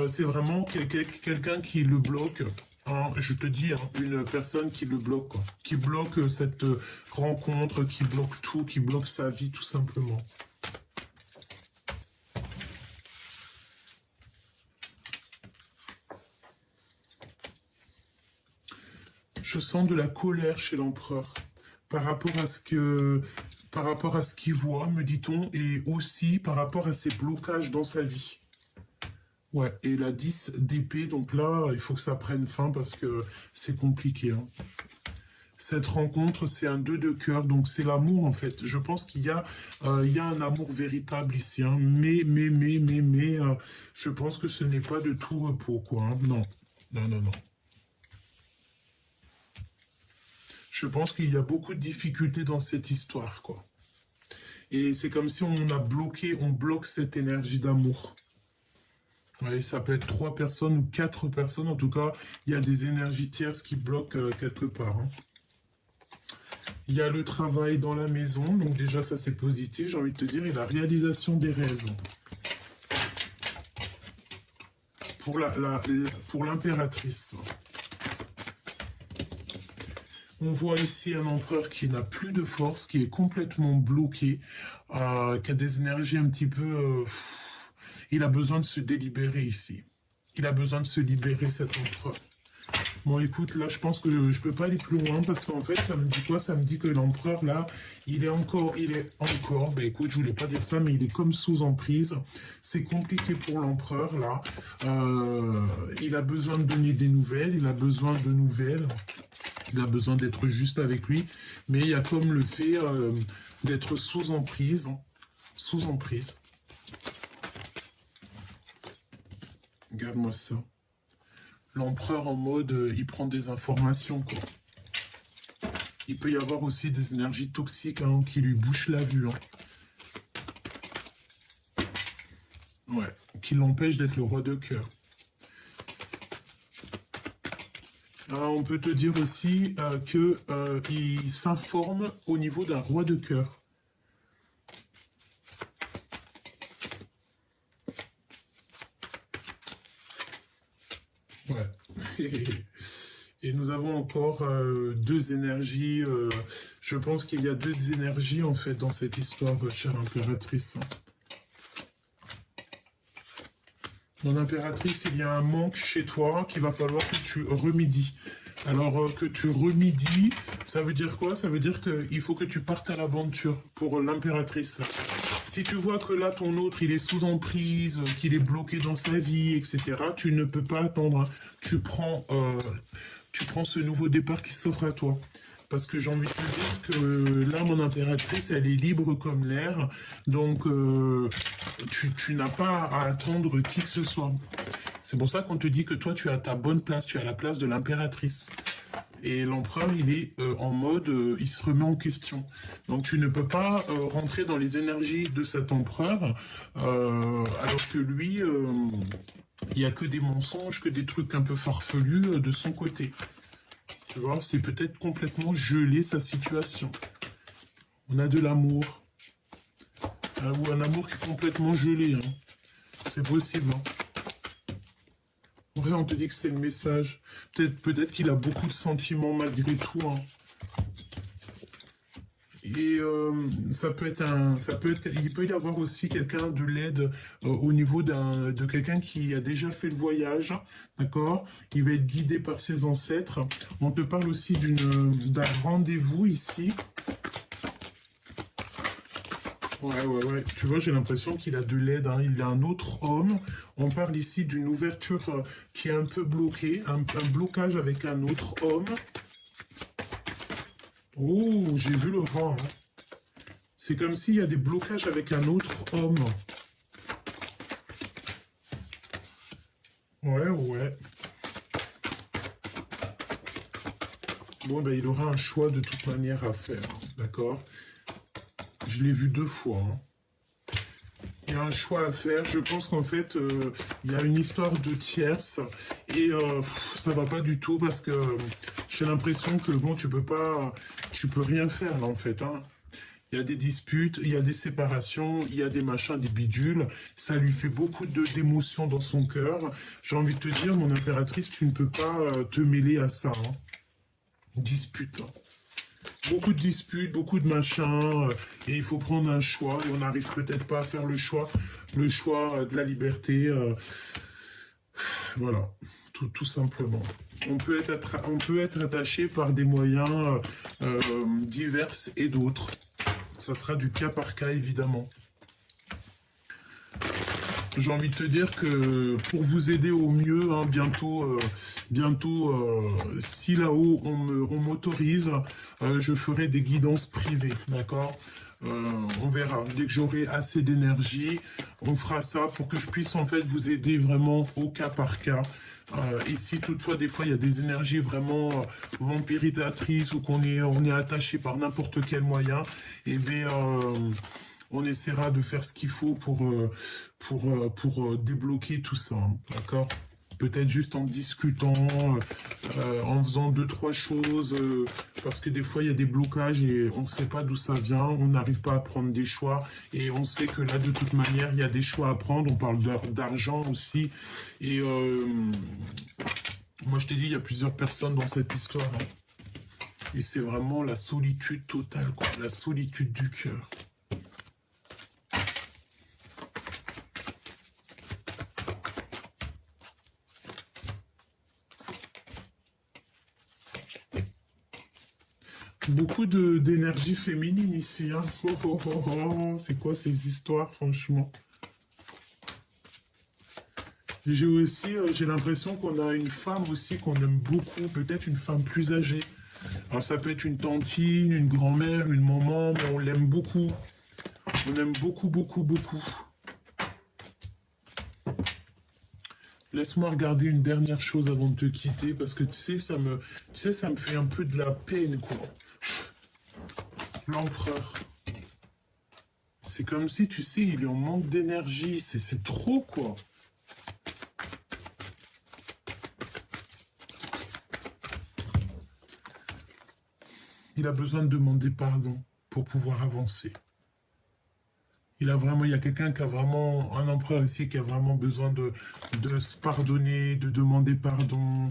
Speaker 1: c'est vraiment quelqu'un qui le bloque. Hein, je te dis, hein, une personne qui le bloque, quoi. Qui bloque cette rencontre, qui bloque tout, qui bloque sa vie, tout simplement. Je sens de la colère chez l'empereur par rapport à ce qu'il voit, me dit-on, et aussi par rapport à ses blocages dans sa vie. Ouais, et la 10 d'épée, donc là, il faut que ça prenne fin parce que c'est compliqué. Hein. Cette rencontre, c'est un 2 de cœur, donc c'est l'amour en fait. Je pense qu'il y a un amour véritable ici, hein. Mais, je pense que ce n'est pas de tout repos, quoi. Hein. Non, non, non, non. Je pense qu'il y a beaucoup de difficultés dans cette histoire, quoi. Et c'est comme si on bloque cette énergie d'amour. Oui, ça peut être 3 personnes ou 4 personnes. En tout cas, il y a des énergies tierces qui bloquent quelque part. Hein. Il y a le travail dans la maison. Donc déjà, ça c'est positif, j'ai envie de te dire. Et la réalisation des rêves. pour l'impératrice. On voit ici un empereur qui n'a plus de force, qui est complètement bloqué, qui a des énergies un petit peu... il a besoin de se délibérer ici. Il a besoin de se libérer, cet empereur. Bon, écoute, là, je pense que je peux pas aller plus loin, parce qu'en fait, ça me dit quoi? Ça me dit que l'empereur, là, il est encore, ben écoute, je voulais pas dire ça, mais il est comme sous emprise. C'est compliqué pour l'empereur, là. Il a besoin de donner des nouvelles, il a besoin de nouvelles. Il a besoin d'être juste avec lui, mais il y a comme le fait d'être sous emprise. Sous emprise. Regarde-moi ça. L'empereur en mode, il prend des informations, quoi. Il peut y avoir aussi des énergies toxiques hein, qui lui bouchent la vue. Hein. Ouais, qui l'empêchent d'être le roi de cœur. On peut te dire aussi qu'il s'informe au niveau d'un roi de cœur. Ouais. Et nous avons encore deux énergies. Je pense qu'il y a deux énergies en fait dans cette histoire, chère impératrice. Mon impératrice, il y a un manque chez toi qu'il va falloir que tu remédies. Alors que tu remédies, ça veut dire quoi? Ça veut dire qu'il faut que tu partes à l'aventure pour l'impératrice. Si tu vois que là, ton autre, il est sous emprise, qu'il est bloqué dans sa vie, etc., tu ne peux pas attendre. Tu prends ce nouveau départ qui s'offre à toi. Parce que j'ai envie de te dire que là, mon impératrice, elle est libre comme l'air. Donc, tu n'as pas à attendre qui que ce soit. C'est pour ça qu'on te dit que toi, tu as ta bonne place. Tu as la place de l'impératrice. Et l'empereur, il est en mode, il se remet en question. Donc, tu ne peux pas rentrer dans les énergies de cet empereur, alors que lui, il n'y a que des mensonges, que des trucs un peu farfelus de son côté. Tu vois, c'est peut-être complètement gelé sa situation. On a de l'amour. Ou un amour qui est complètement gelé. Hein. C'est possible. Hein. Ouais, on te dit que c'est le message. Peut-être qu'il a beaucoup de sentiments malgré tout. Hein. Et il peut y avoir aussi quelqu'un de l'aide au niveau de quelqu'un qui a déjà fait le voyage, d'accord? Il va être guidé par ses ancêtres. On te parle aussi d'un rendez-vous ici. Ouais. Tu vois, j'ai l'impression qu'il a de l'aide. Hein. Il a un autre homme. On parle ici d'une ouverture qui est un peu bloquée, un blocage avec un autre homme. Oh, j'ai vu le rang. Hein. C'est comme s'il y a des blocages avec un autre homme. Ouais. Bon, ben, il aura un choix de toute manière à faire. D'accord? Je l'ai vu 2 fois. Hein. Il y a un choix à faire. Je pense qu'en fait, il y a une histoire de tierce. Et ça va pas du tout parce que j'ai l'impression que, bon, tu peux rien faire, là, en fait. Hein. Il y a des disputes, il y a des séparations, il y a des machins, des bidules. Ça lui fait beaucoup d'émotions dans son cœur. J'ai envie de te dire, mon impératrice, tu ne peux pas te mêler à ça. Hein. Dispute. Beaucoup de disputes, beaucoup de machins, et il faut prendre un choix, et on n'arrive peut-être pas à faire le choix de la liberté. Voilà, tout simplement. On peut être attaché par des moyens divers et d'autres. Ça sera du cas par cas, évidemment. J'ai envie de te dire que pour vous aider au mieux, hein, bientôt, si là-haut on m'autorise, je ferai des guidances privées, d'accord? On verra. Dès que j'aurai assez d'énergie, on fera ça pour que je puisse en fait vous aider vraiment au cas par cas. Et si toutefois des fois il y a des énergies vraiment vampirisatrices ou on est attaché par n'importe quel moyen, et bien on essaiera de faire ce qu'il faut pour débloquer tout ça, hein, d'accord? peut-être juste en discutant, en faisant deux, trois choses, parce que des fois il y a des blocages et on ne sait pas d'où ça vient, on n'arrive pas à prendre des choix, et on sait que là de toute manière il y a des choix à prendre, on parle d'argent aussi, et moi je t'ai dit, il y a plusieurs personnes dans cette histoire, hein. Et c'est vraiment la solitude totale, quoi, la solitude du cœur. Beaucoup d'énergie féminine ici, hein. Oh, oh, oh, oh. C'est quoi ces histoires, franchement? J'ai aussi, j'ai l'impression qu'on a une femme aussi qu'on aime beaucoup, peut-être une femme plus âgée. Alors ça peut être une tantine, une grand-mère, une maman, mais on l'aime beaucoup. On aime beaucoup, beaucoup, beaucoup. Laisse-moi regarder une dernière chose avant de te quitter, parce que tu sais, ça me fait un peu de la peine, quoi. L'empereur. C'est comme si, tu sais, il est en manque d'énergie. C'est trop, quoi. Il a besoin de demander pardon pour pouvoir avancer. Il y a quelqu'un qui a vraiment, un empereur ici qui a vraiment besoin de se pardonner, de demander pardon.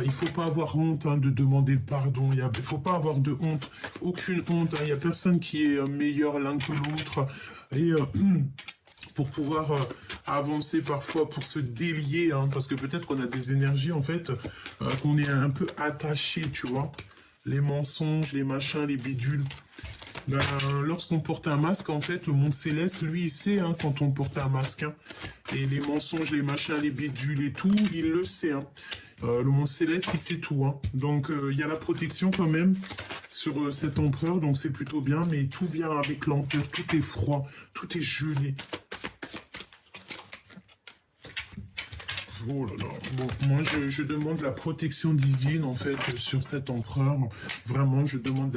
Speaker 1: Il faut pas avoir honte, hein, de demander le pardon. Il faut pas avoir de honte, aucune honte, hein. Il y a personne qui est meilleur l'un que l'autre. Et pour pouvoir avancer parfois, pour se délier, hein, parce que peut-être qu'on a des énergies en fait, qu'on est un peu attaché, tu vois. Les mensonges, les machins, les bidules. Ben, lorsqu'on porte un masque, en fait, le monde céleste, lui, il sait, hein, quand on porte un masque, hein. Et les mensonges, les machins, les bidules et tout, il le sait, hein. Le monde céleste, il sait tout, hein. Donc, il y a la protection quand même sur cet empereur, donc c'est plutôt bien, mais tout vient avec lenteur, tout est froid, tout est gelé. Oh là là. Bon, moi, je demande la protection divine, en fait, sur cet empereur. Vraiment, je demande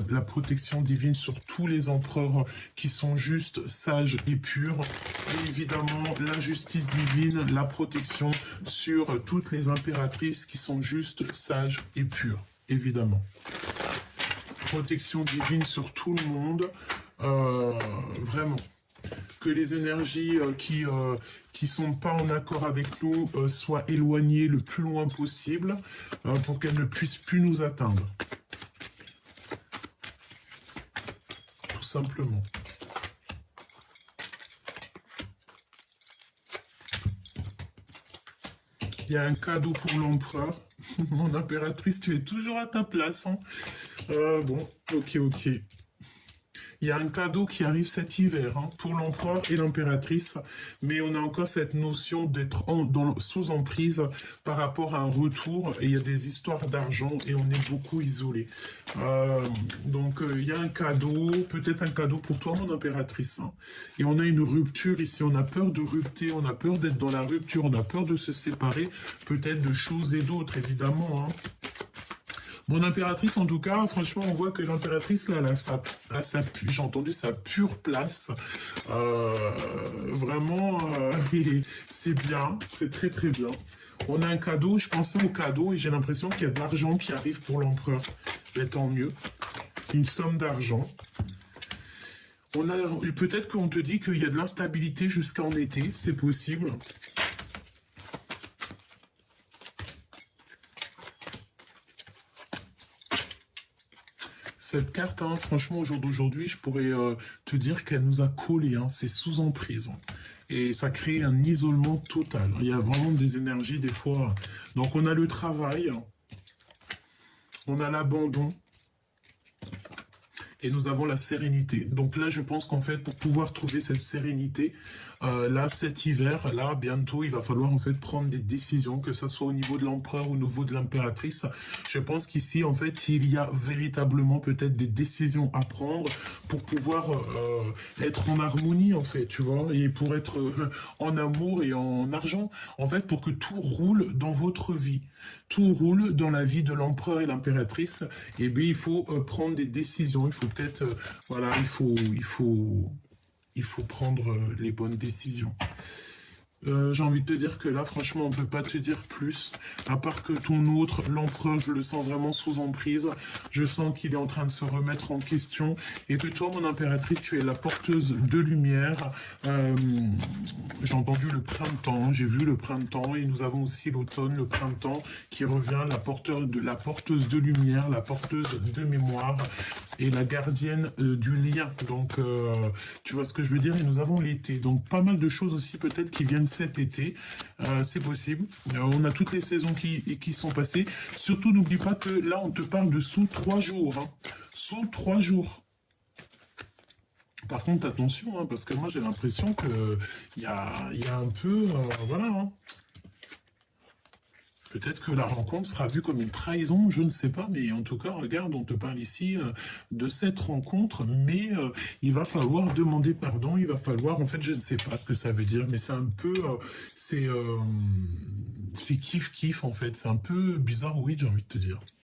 Speaker 1: la protection divine sur tous les empereurs qui sont justes, sages et purs. Et évidemment, la justice divine, la protection sur toutes les impératrices qui sont justes, sages et pures. Évidemment. Protection divine sur tout le monde. Vraiment. Que les énergies qui sont pas en accord avec nous soient éloignées le plus loin possible pour qu'elles ne puissent plus nous atteindre. Tout simplement. Il y a un cadeau pour l'empereur. Mon impératrice, tu es toujours à ta place, hein. Bon, ok, ok. Il y a un cadeau qui arrive cet hiver, hein, pour l'empereur et l'impératrice, mais on a encore cette notion d'être sous emprise par rapport à un retour, et il y a des histoires d'argent et on est beaucoup isolé. Donc il y a un cadeau, peut-être un cadeau pour toi, mon impératrice, hein. Et on a une rupture ici, on a peur de rupture, on a peur d'être dans la rupture, on a peur de se séparer, peut-être de choses et d'autres, évidemment, hein. Mon impératrice, en tout cas, franchement, on voit que l'impératrice, là, j'ai entendu sa pure place. Vraiment, c'est bien, c'est très très bien. On a un cadeau, je pensais au cadeau et j'ai l'impression qu'il y a de l'argent qui arrive pour l'empereur. Mais tant mieux. Une somme d'argent. Peut-être qu'on te dit qu'il y a de l'instabilité jusqu'en été, c'est possible. Cette carte, hein, franchement, au jour d'aujourd'hui, je pourrais te dire qu'elle nous a collés, hein, c'est sous emprise. Et ça crée un isolement total. Il y a vraiment des énergies, des fois. Donc, on a le travail, on a l'abandon, et nous avons la sérénité. Donc là, je pense qu'en fait, pour pouvoir trouver cette sérénité, là, cet hiver, là, bientôt, il va falloir en fait prendre des décisions, que ce soit au niveau de l'empereur ou au niveau de l'impératrice. Je pense qu'ici, en fait, il y a véritablement peut-être des décisions à prendre pour pouvoir être en harmonie, en fait, tu vois, et pour être en amour et en argent, en fait, pour que tout roule dans votre vie. Tout roule dans la vie de l'empereur et l'impératrice, et bien il faut prendre des décisions, il faut peut-être, voilà, il faut prendre les bonnes décisions. J'ai envie de te dire que là, franchement, on peut pas te dire plus. À part que ton autre, l'empereur, je le sens vraiment sous emprise. Je sens qu'il est en train de se remettre en question. Et que toi, mon impératrice, tu es la porteuse de lumière. J'ai entendu le printemps, j'ai vu le printemps. Et nous avons aussi l'automne, le printemps, qui revient, la porteuse de lumière, la porteuse de mémoire et la gardienne du lien. Donc, tu vois ce que je veux dire? Et nous avons l'été. Donc, pas mal de choses aussi peut-être qui viennent cet été. C'est possible. On a toutes les saisons qui sont passées. Surtout, n'oublie pas que là, on te parle de sous 3 jours. Hein. Sous 3 jours. Par contre, attention, hein, parce que moi, j'ai l'impression que il y a un peu... voilà, hein. Peut-être que la rencontre sera vue comme une trahison, je ne sais pas, mais en tout cas, regarde, on te parle ici de cette rencontre, mais il va falloir demander pardon, il va falloir, en fait, je ne sais pas ce que ça veut dire, mais c'est un peu, c'est kiff-kiff, en fait, c'est un peu bizarre, oui, j'ai envie de te dire.